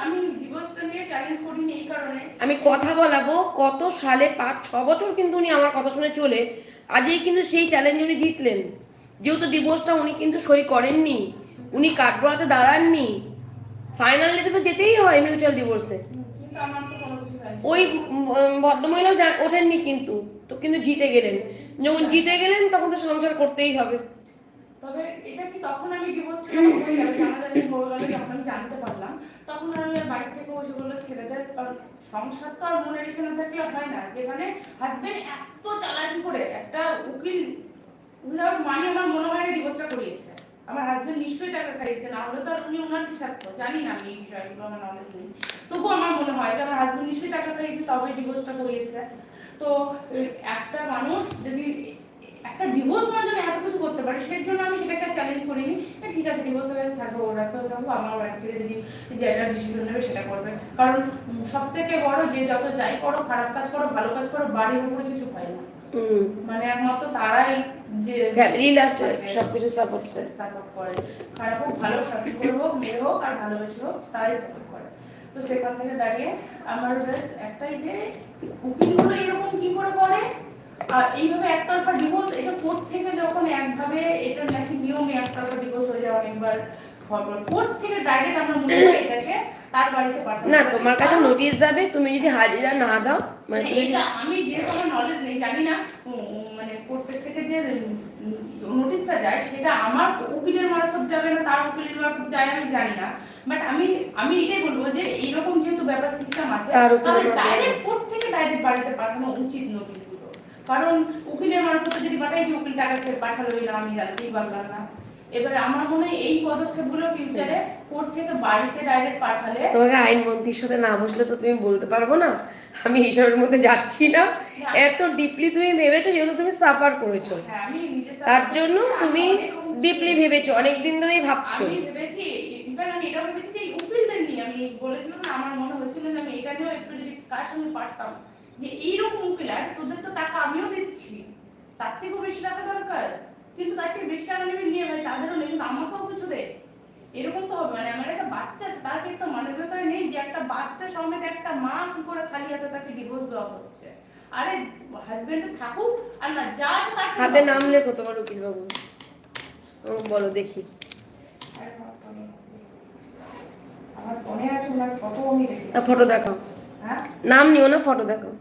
আমি ডিভোর্সটা নিয়ে চ্যালেঞ্জ করিনি এই কারণে, আমি কথা বলাবো কত সালে 5-6 বছর কিন্তু উনি আমার কথা শুনে চলে, আজই কিন্তু সেই চ্যালেঞ্জ উনি জিতলেন, যেহেতু ডিভোর্সটা উনি কিন্তু সই করেননি, উনি কাঠগড়াতে দাঁড়াননি, ফাইনাল ডেটে তো যেতেই হয় মিউচুয়াল ডিভোর্সে, কিন্তু আমার তো কোনো কিছু হয়নি। ওই ভদ্রমহিলাও ওঠেননি কিন্তু, তো কিন্তু জিতে গেলেন, যখন জিতে গেলেন তখন তো সংসার করতেই হবে। তবে এটা কি তখন আমি ডিভোর্সটা হয়ে গেল, জানাজানি হয়ে গেল, যখন আমি জানতে পারলাম, তখন আমি বাড়ি থেকে বসে বললো ছেলেদের সংসার তো আর মনে রেখে না থাকলে হয় না, যেখানে হাজবেন্ড এত চালাকি করে একটা উকিল উইদাউট মানি আমার মনে হয় না ডিভোর্সটা করিয়েছে, আমার হাজবেন্ড নিশ্চয়ই টাকা খাইয়েছে, না হলে তো আর উনি ওনার কি স্বার্থ জানি না, আমি এই বিষয়গুলো আমার নলেজ নেই, তবুও আমার মনে হয় যে আমার হাজবেন্ড নিশ্চয়ই টাকা খাইয়েছে তবে ডিভোর্সটা করিয়েছে। তো একটা মানুষ যদি একটা ডিভোর্স না জন্য এত কিছু করতে পারে, সেই জন্য আমি সেটাকে চ্যালেঞ্জ করিনি, ঠিক আছে ডিভোর্স হয়ে থাকবো, ওর রাস্তায় থাকবো, আমার বাড়ি থেকে যদি যে একটা ডিসিশন নেবে সেটা করবে, কারণ সব থেকে বড় যে যত যাই করো, খারাপ কাজ করো ভালো কাজ করো, বাড়ির উপরে কিছু হয় না, মানে একমাত্র তারাই যে ফ্যামিলি লাস্টে সবকিছু সাপোর্ট করে, খারাপ হোক ভালো, শাশুড়ি হোক মেয়ে হোক আর ভালোবেসে হোক তারাই সাপোর্ট করে। তো সেখান থেকে দাঁড়িয়ে আমার বেশ একটাই যে উকিলগুলো এরকম কি করে আর এইভাবে একতরফা ডিভোর্স, এটা কোর্ট থেকে যখন একভাবে এটা নাকি নিয়মে একতরফা ডিভোর্স হয়ে যায় অনেকবার, কোর্ট থেকে ডাইরেক্ট আমরা মনে হয় এটাকে তার বাড়িতে পাঠাবো না, তোমার কাছে নোটিশ যাবে, তুমি যদি হাজিরা না দাও, মানে এটা আমি যে কোনো নলেজ নেই জানি না, মানে কোর্টের থেকে যে নোটিশটা যায় সেটা আমার উকিলের মারফত যাবে না তার উকিলের মারফত যায় আমি জানি না, বাট আমি এটাই বলবো যে এইরকম যেহেতু ব্যাপার সিস্টেম আছে, তাহলে ডাইরেক্ট কোর্ট থেকে ডাইরেক্ট বাড়িতে পাঠানো উচিত নোটিশগুলো, কারণ উকিলের মারফত যদি পাঠাই যে উকিল টাকা খেয়ে পাঠালোই না আমি জানতেই পারলাম না, এবার আমার মনে হয় এই পদক্ষেপগুলো ফিউচারে কোর্ট থেকে বাড়িতে ডাইরেক্ট পাঠালে। তোমাকে আইনমন্ত্রীর সাথে না বসলে তো তুমি বলতে পারবো না, আমি এইসবের মধ্যে যাচ্ছি না। এত ডিপলি তুমি ভেবেছো, যেহেতু তুমি সাফার করেছো, হ্যাঁ, আমি নিজে তার জন্য তুমি ডিপলি ভেবেছো, অনেকদিন ধরেই ভাবছো। আমি ভেবেছি, ইভেন আমি এটাও ভেবেছি যে উকিলদের নিয়ে, আমি বলেছিলাম না, আমার মনে হয়েছিল যে আমি এটা নিয়েও একটু যদি কার সঙ্গে পারতাম, যে এইরকম উকিল, আর তোদের তো টাকা আমিও দিচ্ছি, তার থেকেও বেশি টাকা দরকার, কিন্তু তার থেকে বেশি টাকা নেবে নিয়ে ভাই, তাদেরও নেই, কিন্তু আমাকেও কিছু দে, এরকম তো হবে। মানে আমার একটা বাচ্চা আছে, তার কি একটা মানবিকতা নেই যে একটা বাচ্চা সমেত একটা মা কি করে খালি হাতে তাকে ডিভোর্স দেওয়া হচ্ছে? আরে হাজবেন্ড থাকুক আর না, যা আছে তার হাতে নাম লেখো তোমার উকিল বাবু, বলো দেখি। আমার ফোনে আছে ওনার ফটো, আমি দেখি। তা ফটো দেখাও। হ্যাঁ, নাম নিও না, ফটো দেখাও।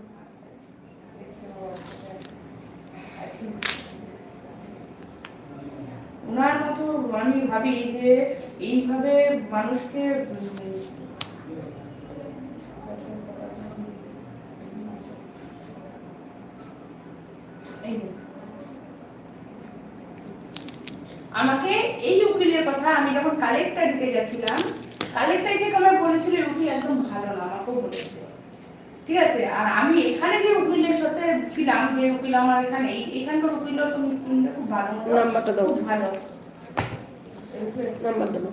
ওনার মতো আমি ভাবি যে এইভাবে মানুষকে আমাকে এই উকিলের কথা, আমি যখন কালেক্টর দিতে গেছিলাম, কালেক্টর থেকে আমাকে বলেছিল এই উকিল একদম ভালো না, আমাকেও বলেছে, ঠিক আছে। আর আমি এখানে যে উকিলের সাথে ছিলাম, যে উকিল আমার এখানে, এখানকার উকিলও তুমি চিনতে খুব ভালো, নাম্বারটা দাও, খুব ভালো নাম্বার দেবো।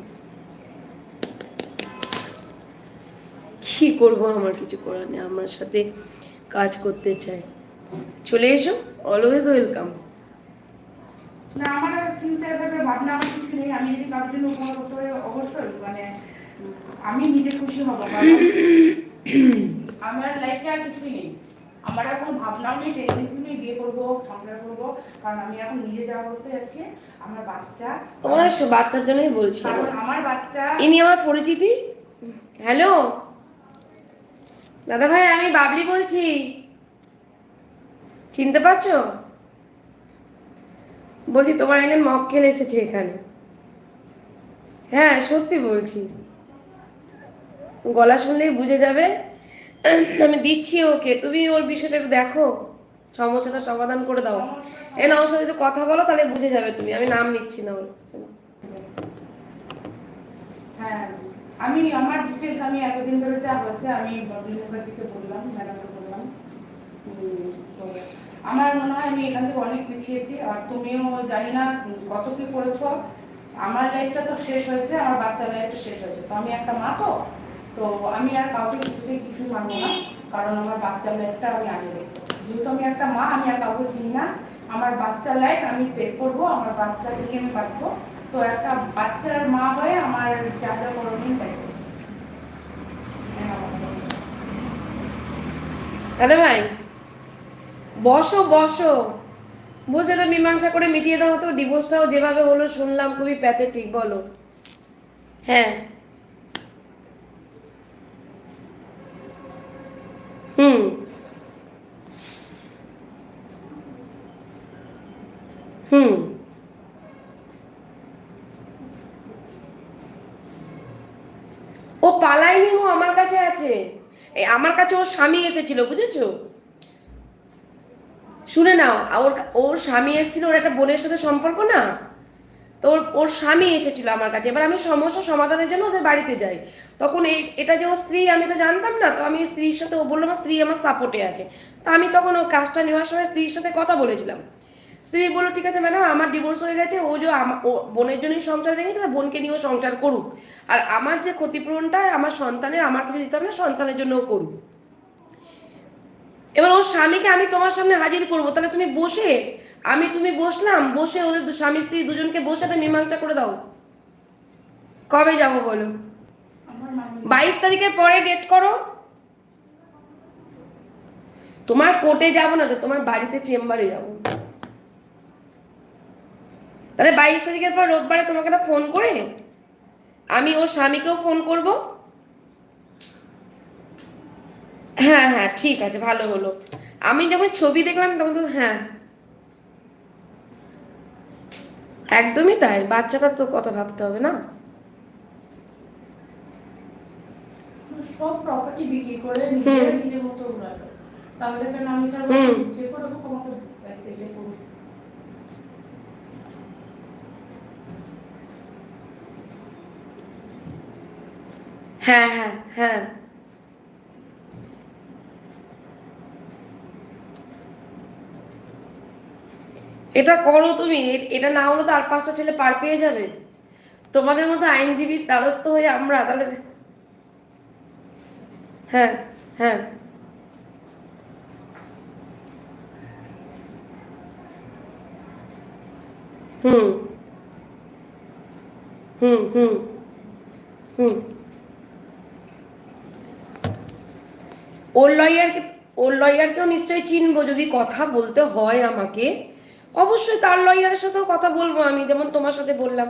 কি করবো, আমার কিছু করার নেই, আমার সাথে কাজ করতে চাই, চলে এসো, অলওয়েজ ওয়েলকাম। না, আমার ফিউচার ব্যাপারে ভাবনা আমার কিছু নেই, আমি যদি কারোর জন্য উপকার করতে পারি অবশ্যই, মানে আমি নিজে খুশি হব, কারণ আমার লাইফে আর কিছুই নেই, আমার আর কোনো ভাবনাও নেই, টেন্ডেন্সি নেই বিয়ে করবো, সংসার করবো, কারণ আমি এখন নিজে যা অবস্থায় আছি, আমার বাচ্চা, তোমার বাচ্চার জন্যই বলছি, কারণ আমার বাচ্চা। ইনি আমার পরিচিতি। হ্যালো দাদা ভাই, আমি বাবলি বলছি, চিনতে পারছো? বলছি তোমার একজন মক্কেল এসেছে এখানে। হ্যাঁ সত্যি বলছি, গলা শুনলেই বুঝে যাবে, আমি দিচ্ছি ওকে, তুমি ওর বিষয়টা একটু দেখো, সমস্যাটা সমাধান করে দাও। এ না, ওর সাথে একটু কথা বলো, তাহলে বুঝে যাবে তুমি, আমি নাম নিচ্ছি না ওর। হ্যাঁ, আমি আমার ডিটেলস আমি এতদিন ধরে যা হচ্ছে আমি বাবলি মুখার্জিকে বললাম, ম্যাডামকে বললাম, তো আমার মনে হয় আমি এখান থেকে অনেক পিছিয়েছি, আর তুমিও জানি না কত কি করেছো। আমার লাইফটা তো শেষ হয়েছে, আমার বাচ্চার লাইফটা শেষ হয়েছে, তো আমি একটা মা, তো আমি আর কাউকে কিছুই মানবো না, কারণ আমার বাচ্চার লাইফটা আমি আগে দেখবো, যেহেতু আমি একটা মা, আমি আর কাউকে চিনি না, আমার বাচ্চার লাইফ আমি সেভ করবো, আমার বাচ্চাকে নিয়ে আমি বাঁচবো, তো একটা বাচ্চার মা হয়ে আমার যা যা করণীয় তাই করবো। দাদা ভাই বসো বসো, বসে তো মীমাংসা করে মিটিয়ে দাও তো, ডিভোর্সটাও যেভাবে হলো শুনলাম খুবই প্যাথেটিক, বলো। হ্যাঁ, হুম হুম, ও পালায়নি, ও আমার কাছে আছে, এই আমার কাছে ওর স্বামী এসেছিল, বুঝেছো? শুনে নাও, ওর ওর স্বামী এসেছিল, ওর একটা বোনের সাথে সম্পর্ক না, তো ওর স্বামী এসেছিল আমার কাছে, এবার আমি সমস্যা সমাধানের জন্য ওদের বাড়িতে যাই, তখন এটা যে ওর স্ত্রী আমি তো জানতাম না, তো আমি স্ত্রীর সাথে, ও বললো আমার স্ত্রী আমার সাপোর্টে আছে, তো আমি তখন ও কাজটা নেওয়ার সময় স্ত্রীর সাথে কথা বলেছিলাম, স্ত্রী বললো ঠিক আছে ম্যাডাম, আমার ডিভোর্স হয়ে গেছে, ও যে ও বোনের জন্যই সংসার ভেঙেছে, তার বোনকে নিয়েও সংসার করুক, আর আমার যে ক্ষতিপূরণটা আমার সন্তানের, আমার কিছু দিতে হবে না, সন্তানের জন্যও করুক। এবার ওর স্বামীকে আমি তোমার সামনে হাজির করবো, তাহলে তুমি বসে, তুমি বসলাম, বসে ওদের স্বামী স্ত্রী দুজনকে বসে একটা মীমাংসা করে দাও। কবে যাব বলো? 22 তারিখের পরে ডেট করো। তোমার কোর্টে যাব না তো, তোমার বাড়িতে চেম্বারে যাব। তাহলে 22 তারিখের পর রোববারে তোমাকে একটা ফোন করে আমি ওর স্বামীকেও ফোন করব। হ্যাঁ হ্যাঁ ঠিক আছে, ভালো হলো, আমি যখন ছবি দেখলাম তখন তো, হ্যাঁ একদমই তাই, বাচ্চাটার তো কথা ভাবতে হবে না। সব প্রপার্টি বিক্রি করে নিজের মতো উড়ালো, তাহলে কেন আমি ছাড়বো? যে করে হোক আমাকে সেটাই করুক। হ্যাঁ হ্যাঁ হ্যাঁ, এটা করো তুমি। এটা না হলে তো আর 5টা ছেলে পার পেয়ে যাবে। তোমাদের মতো আইনজীবীর দ্বারস্থ হয়ে আমরা তাহলে। হ্যাঁ হ্যাঁ, হুম হুম হুম হুম। ওর লয়ারকে, ওর লয়ারকেও নিশ্চয়ই চিনবো, যদি কথা বলতে হয় আমাকে অবশ্যই তার লয়ারের সাথেও কথা বলবো আমি, যেমন তোমার সাথে বললাম।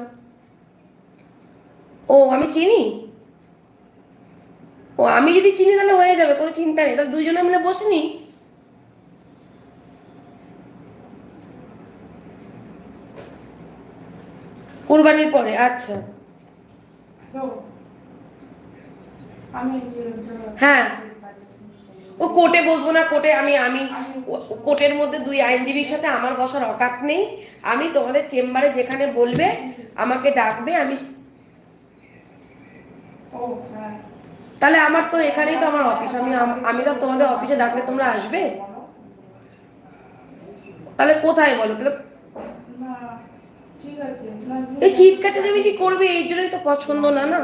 ও আমি চিনি, ও আমি যদি চিনি তাহলে হয়ে যাবে, কোনো চিন্তা নেই, তাহলে দুইজনে মিলে বসে নি। কুরবানির পরে, আচ্ছা। তো আমি হ্যাঁ, ও কোর্টে বসবো না, কোর্টে আমি আমি কোর্টের মধ্যে দুই আইনজীবীর সাথে আমার বসার অকাত নেই। আমি তোমাদের চেম্বারে যেখানে বলবে আমাকে ডাকবে, আমি ও হ্যাঁ, তাহলে আমার তো এখানেই তো আমার অফিস, আমি তো তোমাদের অফিসে ডাকলে তোমরা আসবে, তাহলে কোথায় বলো তাহলে। না ঠিক আছে, এই চিৎকার চেঁচামেচি করবে এই জন্যই তো পছন্দ না না।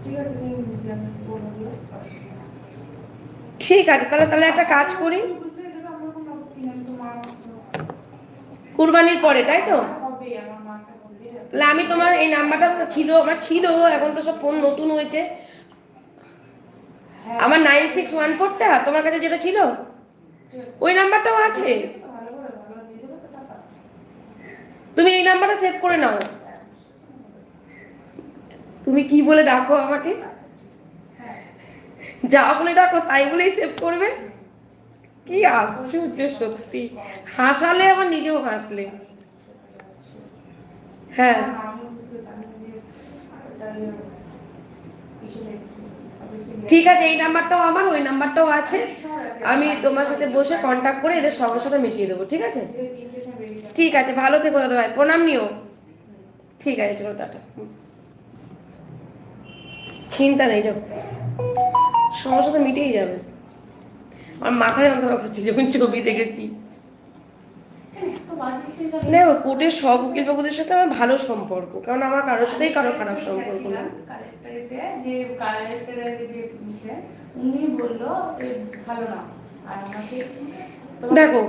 ঠিক আছে তুমি বলে দিও। ঠিক আছে, তাহলে তাহলে একটা কাজ করি, বুঝতে দেবে, আমার কোনো আপত্তি নেই, তোমার কুরবানির পরে, তাই তো? হবে, আমার মাকে বললে তাহলে আমি তোমার এই নাম্বারটা ছিল, আমার ছিল, এখন তো সব ফোন নতুন হয়েছে। আমার 9614টা তোমার কাছে যেটা ছিল ওই নাম্বারটাও আছে, ভালো করে ভালো দিয়ে দেবে তো টাকা। তুমি এই নাম্বারটা সেভ করে নাও। তুমি কি বলে ডাকো আমাকে, হ্যাঁ যা বলে ডাকো তাই বলেই সেভ করবে। কি আশ্চর্য সত্যি, হাসালে আমার নিজেও হাসলে। হ্যাঁ আমি বুঝতে জানি যে ওটা এসে গেছে। ঠিক আছে, এই নাম্বারটাও আমার, ওই নাম্বারটাও আছে, আমি তোমার সাথে বসে কন্ট্যাক্ট করে এদের সমস্যাটা মিটিয়ে দেবো, ঠিক আছে? ঠিক আছে, ভালো থেকো দাদা ভাই, প্রণাম নিও। ঠিক আছে, চলো টাটা। চিন্তা নেই, যাও, সমস্যা তো মিটেই যাবে। আমার মাথায় যন্ত্রণা করছে যখন ছবি দেখেছি। দেখো কোর্টের সব উকিল বাবুদের সাথে আমার ভালো সম্পর্ক, কারণ আমার কারোর সাথেই কারো খারাপ সম্পর্ক না। কালেক্টরেতে যে কালেক্টরের যে বিষয় উনি বললো ভালো না, আর আমাকে দেখো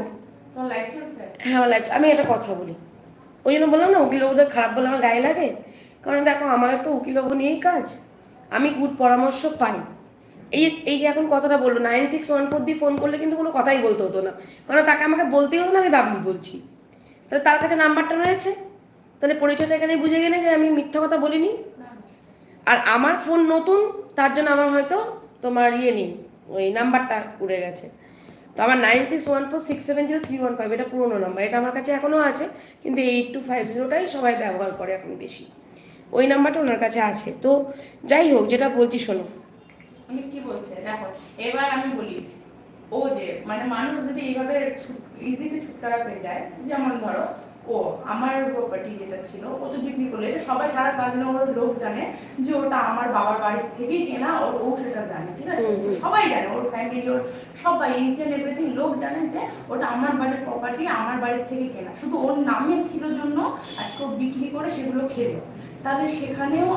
তোমার লাইফ চলছে। হ্যাঁ আমার লাইফ, আমি একটা কথা বলি, ওই জন্য বললাম না উকিল বাবুদের খারাপ বলে আমার গায়ে লাগে, কারণ দেখো আমার তো উকিল বাবু নিয়েই কাজ, আমি গুড পরামর্শ পাই। এই এই যে এখন কথাটা বলবো 9614 দিয়ে ফোন করলে কিন্তু কোনো কথাই বলতে হতো না, কারণ তাকে আমাকে বলতেই হতো না আমি বাবলি বলছি, তাহলে তার কাছে নাম্বারটা রয়েছে, তাহলে পরিচয়টা এখানে বুঝে গেলে যে আমি মিথ্যা কথা বলিনি। আর আমার ফোন নতুন, তার জন্য আমার হয়তো তোমার ইয়ে নেই, ওই নাম্বারটা উড়ে গেছে। তো আমার 9614670315 এটা পুরোনো নাম্বার, এটা আমার কাছে এখনও আছে, কিন্তু 8250টাই সবাই ব্যবহার করে এখন বেশি, ওই নাম্বারটা ওনার কাছে আছে। তো যাই হোক, যেটা বলছি শোনো। উনি কি বলছে দেখো, এবার আমি বলি, ও যে মানে মানুষ যদি এইভাবে ইজিতে ছুটকারা পেয়ে যায়, যেমন ধরো ও আমার প্রপার্টি যেটা ছিল ও তো বিক্রি করলো, এটা সবাই সারা কাজনে ওর লোক জানে যে ওটা আমার বাবার বাড়ির থেকেই কেনা, ও সেটা জানে, ঠিক আছে? সবাই জানে, ওর ফ্যামিলি, ওর সবাই ইচ এন্ড এভরিথিং লোক জানে যে ওটা আমার বাড়ির প্রপার্টি, আমার বাড়ির থেকে কেনা, শুধু ওর নামে ছিল জন্য আজকে ও বিক্রি করে সেগুলো খেলো। তাহলে সেখানেও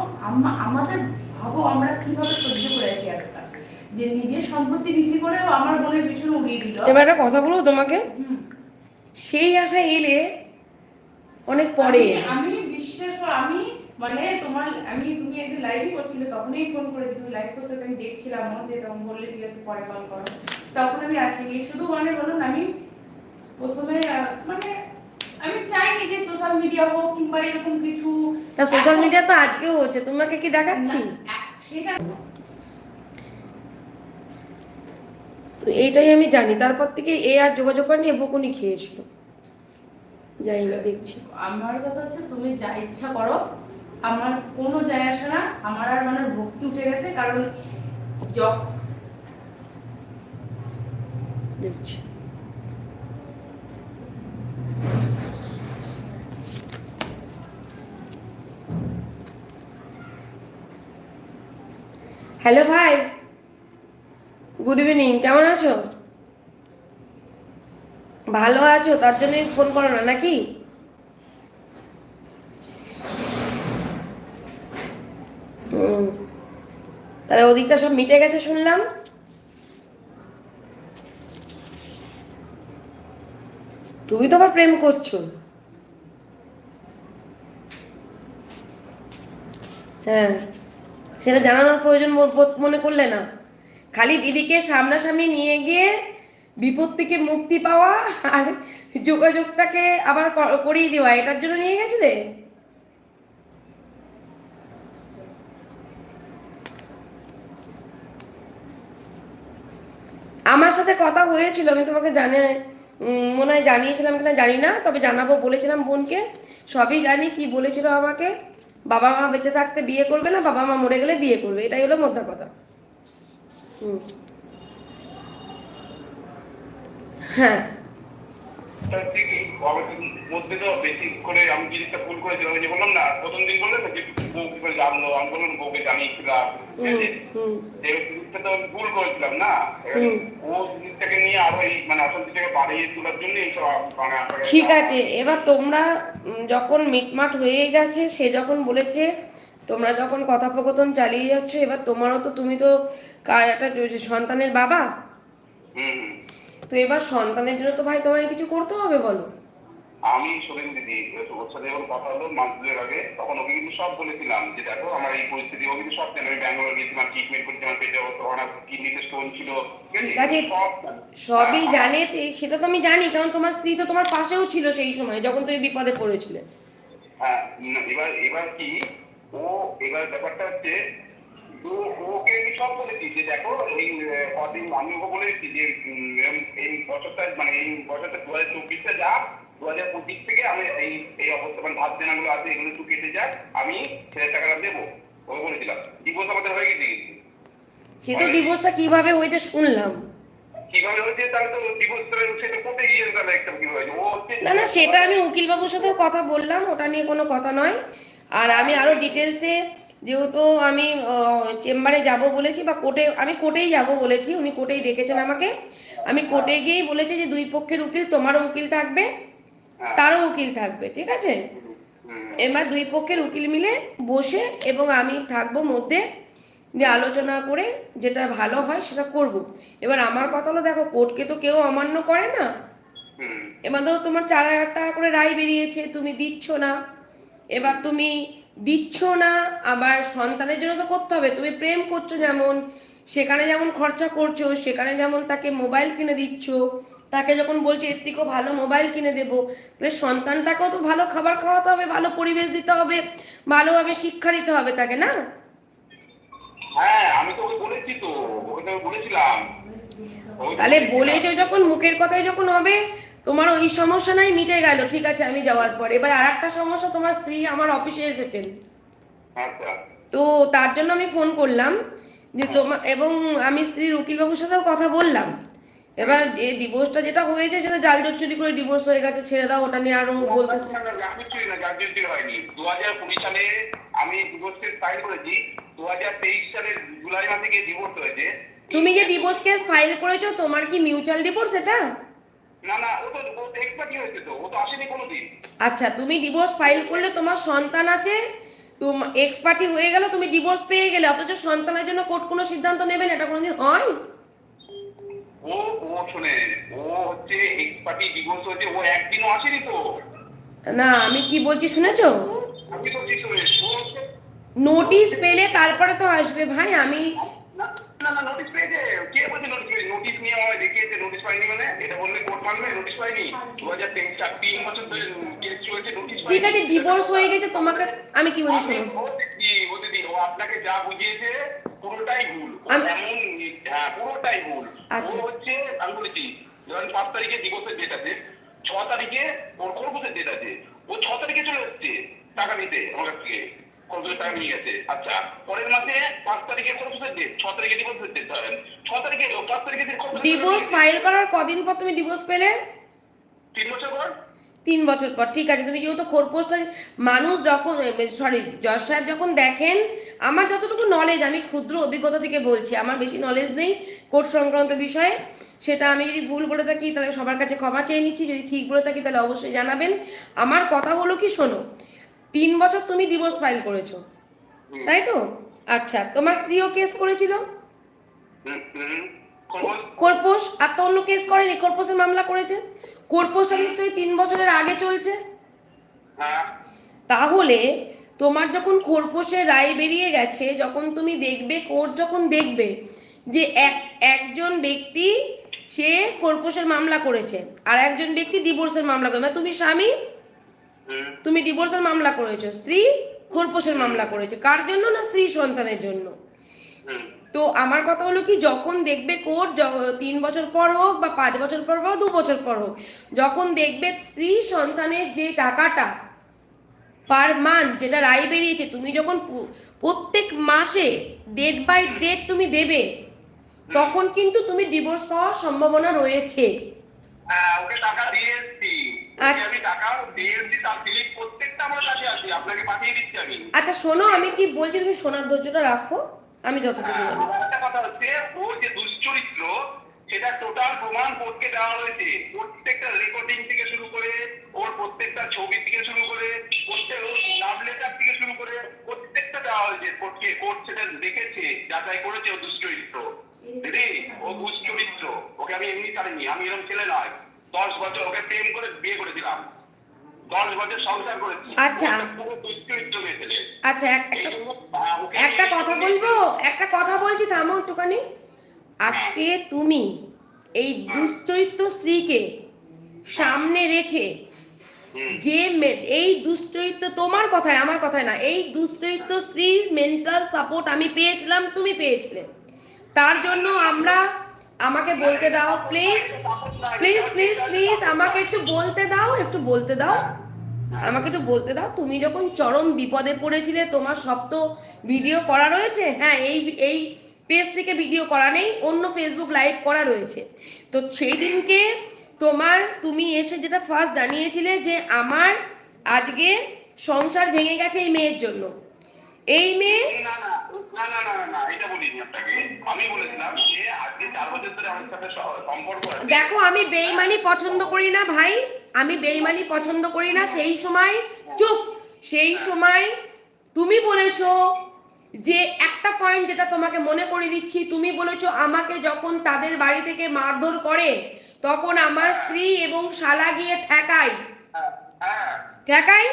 আমাদের ভাবো আমরা কিভাবে সহ্য করেছি একটা, যে নিজের সম্পত্তি বিক্রি করেও আমার বোনের পিছনে উড়িয়ে দিল। এবার একটা কথা বলবো তোমাকে, সেই আশায় এলে অনেক পরে। আমি বিশ্বাস করো, আমি মানে তোমার তুমি একদিন লাইভই করছিলে, তখনই ফোন করেছি, তুমি লাইভ করতে আমি দেখছিলাম, যে তখন বললে ঠিক আছে পরে কল করো, তখন আমি আসিনি, শুধু মানে বলুন আমি প্রথমে মানে আমি চাইনি যে সোশ্যাল মিডিয়া হোক কিংবা এরকম কিছু। তা সোশ্যাল মিডিয়া তো আজকেও হচ্ছে, তোমাকে কি দেখাচ্ছি? সেটা তো এইটাই আমি জানি, তারপর থেকে এ আর যোগাযোগ করেনি, বকুনি খেয়েছিল, জানি না, দেখছি। আমার কথা হচ্ছে তুমি যা ইচ্ছা করো, আমার কোনো যায় আসে না, আমার আর মানে ভক্তি উঠে গেছে, কারণ দেখছি। হ্যালো ভাই, গুড ইভিনিং, কেমন আছো? ভালো আছো, তার জন্যই ফোন করো না নাকি? হুম, তাহলে ওদিকটা সব মিটে গেছে শুনলাম। তুমি তো আবার প্রেম করছো। হ্যাঁ, সেটা জানানোর প্রয়োজন মনে করলে না। খালি দিদিকে সামনাসামনি নিয়ে গিয়ে বিপদ থেকে মুক্তি পাওয়া আর যোগাযোগটাকে আবার করিয়ে দেওয়া, এটার জন্য নিয়ে গেছিলে। আমার সাথে কথা হয়েছিল, আমি তোমাকে মনে হয় জানিয়েছিলাম কিনা জানি না, তবে জানাবো বলেছিলাম বোনকে। সবই জানি কি বলেছিল আমাকে। বাবা মা বেঁচে থাকতে বিয়ে করবে না, বাবা মা মরে গেলে বিয়ে করবে, এটাই হলো মোদ্দা কথা। হুম। হ্যাঁ, মধ্যে তো বেশি করে আমি জিনিসটা ভুল করেছিলাম, ওই যে বললাম না প্রথম দিন বললে না যে বউ কি করে জানলো, আমি বললাম বউকে জানিয়েছিলাম, ঠিক আছে? এই জিনিসটা তো আমি ভুল করেছিলাম না, ও জিনিসটাকে নিয়ে আরো এই মানে অশান্তিটাকে বাড়িয়ে তোলার জন্য এইসব মানে ঠিক আছে। এবার তোমরা যখন মিটমাট হয়ে গেছে, সে যখন বলেছে, তোমরা যখন কথোপকথন চালিয়ে যাচ্ছ, এবার তোমারও তো, তুমি তো একটা সন্তানের বাবা। হুম। তো এবার সন্তানের জন্য তো ভাই তোমায় কিছু করতে হবে, বলো। আমি শোনেন দিদি, ওর সাথে যখন কথা হলো মাস দুয়ের আগে, তখন ওকে কিন্তু সব বলেছিলাম যে দেখো আমার এই পরিস্থিতি, ও কিন্তু সব জানে, আমি ব্যাঙ্গালোর গিয়েছিলাম ট্রিটমেন্ট করছি, আমার পেটে অনেক কিডনিতে স্টোন ছিল, ঠিক আছে, সবই জানে, সেটা তো আমি জানি, কারণ তোমার স্ত্রী তো তোমার পাশেও ছিল সেই সময় যখন তুমি বিপদে পড়েছিলে। হ্যাঁ, এবার এবার কি, ও এবার ব্যাপারটা হচ্ছে, তো ওকে আমি সব বলেছি যে দেখো এই কদিন আমি ওকে বলেছি যে এই বছরটা মানে এই বছরটা 2024টা যাক, 2025 থেকে আমি এই এই অবস্থা মানে ধার দেনাগুলো আছে এগুলো একটু কেটে যাক, আমি 1000 টাকাটা দেবো, ওকে বলেছিলাম। ডিভোর্স আমাদের হয়ে গেছে কিন্তু। সে তো ডিভোর্সটা কিভাবে হয়েছে শুনলাম। কিভাবে হয়েছে তাহলে তো ডিভোর্স সেটা কোর্টে গিয়ে তাহলে একটা কি হয়েছে, ও হচ্ছে না না, সেটা আমি উকিল বাবুর সাথেও কথা বললাম, ওটা নিয়ে কোনো কথা নয়। আর আমি আরো ডিটেলসে, যেহেতু আমি চেম্বারে যাব বলেছি, বা আমি কোর্টেই যাব বলেছি, উনি কোর্টেই ডেকেছেন আমাকে। আমি কোর্টে গিয়েই বলেছি যে দুই পক্ষের উকিল, তোমারও উকিল থাকবে, তারও উকিল থাকবে, ঠিক আছে? এবার দুই পক্ষের উকিল মিলে বসে এবং আমি থাকবো মধ্যে, দিয়ে আলোচনা করে যেটা ভালো হয় সেটা করব। এবার আমার কথা হলো, দেখো কোর্টকে তো কেউ অমান্য করে না। এবার ধরো তোমার 4000 টাকা করে রায় বেরিয়েছে, তুমি দিচ্ছ না। এবার তুমি দিচ্ছ না, আবার সন্তানের জন্য তো করতে হবে। তুমি প্রেম করছো যেমন, সেখানে যেমন খরচা করছো, সেখানে যেমন তাকে মোবাইল কিনে দিচ্ছ, তাকে যখন বলছো এর থেকেও ভালো মোবাইল কিনে দেবো, তাহলে সন্তানটাকেও তো ভালো খাবার খাওয়াতে হবে, ভালো পরিবেশ দিতে হবে, ভালোভাবে শিক্ষা দিতে হবে তাকে, না? হ্যাঁ, আমি তো ওকে বলেছি, তো ওকে তো বলেছিলাম। তাহলে বলেছো যখন, মুখের কথাই যখন হবে, তোমার ওই সমস্যা নাই, মিটে গেল, ঠিক আছে আমি যাওয়ার পর। এবার আর একটা সমস্যা, তোমার স্ত্রী আমার অফিসে এসেছেন, আচ্ছা। তো তার জন্য আমি ফোন করলাম যে তোমার, এবং আমি স্ত্রীর উকিলবাবুর সাথেও কথা বললাম। এবার যে ডিভোর্সটা যেটা হয়েছে সেটা জাল জোচ্চুরি করে ডিভোর্স হয়ে গেছে, ছেড়ে দাও, ওটা নিয়ে আরো বলতে চাই। 2020 সালে আমি ডিভোর্সে সাইন করেছি, 2023 সালের জুলাই মাসে গিয়ে ডিভোর্স হয়েছে। তুমি যে ডিভোর্স কেস ফাইল করেছো, তোমার কি মিউচুয়াল ডিভোর্স এটা? না না, ও তো এক্সপার্টি হয়েছে, তো ও তো আসেনি কোনোদিন। আচ্ছা, তুমি ডিভোর্স ফাইল করলে, তোমার সন্তান আছে, তোমার এক্স পার্টি হয়ে গেল, তুমি ডিভোর্স পেয়ে গেলে, অথচ সন্তানের জন্য কোর্ট কোনো সিদ্ধান্ত নেবে না, এটা কোনোদিন হয়? ও ও শুনে, ও হচ্ছে এক্সপার্টি ডিভোর্স হয়েছে, ও একদিনও আসেনি তো। না, আমি কি বলছি শুনেছো? আমি তো ঠিক শুনে, নোটিশ পেলে তারপরে তো আসবে ভাই। আমি না না না, নোটিশ পেয়েছে। কে বলছে নোটিশ পেয়েছে? নোটিশ নিয়ে আমায় দেখিয়েছে, নোটিশ পাইনি মানে এটা বললে কোর্ট মানবে? নোটিশ পাইনি। 2023 3 বছর ধরে কেস চলছে, নোটিশ পাইনি। ঠিক আছে, ডিভোর্স হয়ে গেছে, তোমাকে আমি কি বলি শোনো, ও আপনাকে যা বুঝিয়েছে পুরোটাই ভুল, এমন পুরোটাই ভুল। ও হচ্ছে, আমি বলেছি ধরেন 5 তারিখে ডিভোর্সের ডেট আছে, 6 তারিখে ওর খরগোশের ডেট আছে, ও 6 তারিখে চলে এসছে টাকা নিতে আমার কাছ থেকে, খরগোশের টাকা নিয়ে গেছে। আচ্ছা, পরের মাসে 5 তারিখে খরগোশের ডেট, 6 তারিখে ডিভোর্সের ডেট ধরেন, 6 তারিখে 5 তারিখে ডিভোর্স ফাইল করার কদিন পর তুমি ডিভোর্স পেলে? 3 বছর পর। 3 বছর পর, ঠিক আছে। তুমি যেহেতু খোরপোশটা মানুষ যখন, সরি, জজ সাহেব যখন দেখেন, আমার যতটুকু নলেজ, আমি ক্ষুদ্র অভিজ্ঞতা থেকে বলছি, আমার বেশি নলেজ নেই কোর্ট সংক্রান্ত বিষয়ে, সেটা আমি যদি ভুল বলে থাকি তাহলে সবার কাছে ক্ষমা চেয়ে নিচ্ছি, যদি ঠিক বলে থাকি তাহলে অবশ্যই জানাবেন। আমার কথা হলো কি, শোনো, 3 বছর তুমি ডিভোর্স ফাইল করেছো, তাই তো? আচ্ছা, তোমার স্ত্রীও কেস করেছিল খোরপোশ, আর তো অন্য কেস করেনি, খোরপোশের মামলা করেছে। খোরপোশটা নিশ্চয়ই 3 বছরের আগে চলছে। তাহলে তোমার যখন খোরপোশের রায় বেরিয়ে গেছে, যখন তুমি দেখবে, কোর্ট যখন দেখবে যে একজন ব্যক্তি সে খোরপোশের মামলা করেছে আর একজন ব্যক্তি ডিভোর্সের মামলা করে, মানে তুমি স্বামী, তুমি ডিভোর্সের মামলা করেছো, স্ত্রী খোরপোশের মামলা করেছে, কার জন্য? না স্ত্রী সন্তানের জন্য। তো আমার কথা হলো কি, যখন দেখবে কোর্ট 3 বছর পর হোক বা 5 বছর পর হোক, 2 বছর পর হোক, যখন দেখবে স্ত্রী সন্তানের যে টাকাটা পার মান্থ যেটা রায় বেরিয়েছে, তুমি যখন প্রত্যেক মাসে ডেট বাই ডেট তুমি দেবে, তখন কিন্তু তুমি ডিভোর্স পাওয়ার সম্ভাবনা রয়েছে। ওকে টাকা দিয়েছি, আমি টাকা দিয়েছি, তার স্লিপ প্রত্যেকটা আমার কাছে আছে, আপনাকে পাঠিয়ে দিচ্ছি আমি। আচ্ছা শোনো, আমি কি বলছি, তুমি শোনার ধৈর্যটা রাখো, আমি যতটুকু জানি। একটা কথা হচ্ছে, ওর যে দুশ্চরিত্র সেটা টোটাল প্রমাণ কোর্টকে দেওয়া হয়েছে, প্রত্যেকটা রেকর্ডিং থেকে শুরু করে, ওর প্রত্যেকটা ছবি থেকে শুরু করে, প্রত্যেক ওর লাভ লেটার থেকে শুরু করে প্রত্যেকটা দেওয়া হয়েছে কোর্টকে। কোর্ট সেটা দেখেছে, যাচাই করেছে ও দুশ্চরিত্র। দিদি, ও দুশ্চরিত্র, ওকে আমি এমনি ছাড়িনি, আমি এরকম ছেলে নয়। 10 বছর ওকে প্রেম করে বিয়ে করেছিলাম, 10 বছর সংসার করেছি। আচ্ছা পুরো দুশ্চরিত্র মেয়ে ছেলে। আচ্ছা, একটা কথা বলবো, একটা কথা বলছি, থামো একটুখানি। আজকে তুমি এই দুশ্চরিত্র স্ত্রীকে সামনে রেখে যে এই দুশ্চরিত্র, তোমার কথায় আমার কথায় না, এই দুশ্চরিত্র স্ত্রীর মেন্টাল সাপোর্ট আমি পেয়েছিলাম, তুমি পেয়েছিলে, তার জন্য আমরা, আমাকে বলতে দাও প্লিজ প্লিজ প্লিজ প্লিজ, আমাকে একটু বলতে দাও, একটু বলতে দাও, আমাকে একটু বলতে দাও। তুমি যখন চরম বিপদে পড়েছিলে, তোমার সব তো ভিডিও করা রয়েছে, হ্যাঁ, এই পেজ থেকে ভিডিও করা নেই, অন্য ফেসবুক লাইভ করা রয়েছে। তো সেই দিনকে তুমি এসে যেটা ফার্স্ট জানিয়েছিলে যে আমার আজকে সংসার ভেঙে গেছে এই মেয়ের জন্য, এই মেয়ে, না না না না না না, এটা বলিনি আপনাকে। আমি বলেছিলাম যে আজকে 4 বছর ধরে আমার সাথে সম্পর্ক আছে। দেখো, আমি বেইমানি পছন্দ করি না ভাই, আমি বেইমানি পছন্দ করি না। সেই সময় চুপ, সেই সময় তুমি বলেছো যে একটা পয়েন্ট, যেটা তোমাকে মনে করে দিচ্ছি, তুমি বলেছো আমাকে যখন তাদের বাড়ি থেকে মারধর করে তখন আমার স্ত্রী এবং শালা গিয়ে ঠেকাই,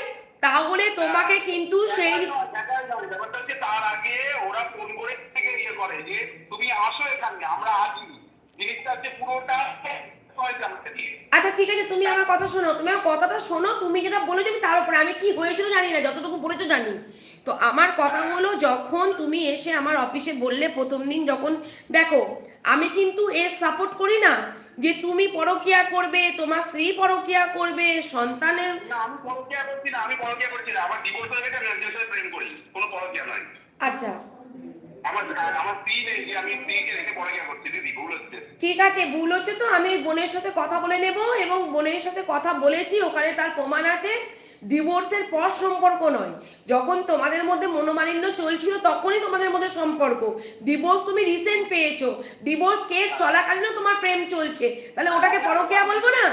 তাহলে তোমাকে কিন্তু সেই ব্যাপারটা হচ্ছে, তার আগে ওরা ফোন করে থেকে ইয়ে করে যে তুমি আসো এখানে, আমরা আছি, জিনিসটা হচ্ছে পুরোটা। আচ্ছা ঠিক আছে, তুমি আমার কথা শোনো, তুমি আমার কথাটা শোনো, তুমি যেটা বলেছো আমি তার উপরে, আমি কি হয়েছিল জানি না, যতটুকু বলেছো জানি। তো আমার কথা হলো, যখন তুমি এসে আমার অফিসে বললে প্রথম দিন, যখন, দেখো আমি কিন্তু এর সাপোর্ট করি না যে তুমি পরকিয়া করবে, তোমার স্ত্রী পরকিয়া করবে, সন্তানের, না আমি পরকিয়া করছি না, আমি পরকিয়া করছি না, আমার ডিভোর্স হয়ে গেছে, আমি একজনের সাথে প্রেম করি, কোনো পরকিয়া নয়। আচ্ছা আমার স্ত্রী নেই যে আমি স্ত্রীকে রেখে পরকিয়া করছি, দিদি ভুল হচ্ছে। ঠিক আছে, ভুল হচ্ছে, তো আমি বোনের সাথে কথা বলে নেব, এবং বোনের সাথে কথা বলেছি, ওখানে তার প্রমাণ আছে। ডিভোর্সের পর সম্পর্ক নয়, যখন তোমাদের মধ্যে মনোমালিন্য চলছিল তখনই তোমাদের মধ্যে সম্পর্ক। ডিভোর্স তুমি রিসেন্ট পেয়েছো, ডিভোর্স কেস চলাকালীনও তোমার প্রেম চলছে, তাহলে ওটাকে পরকীয়া বলবো না?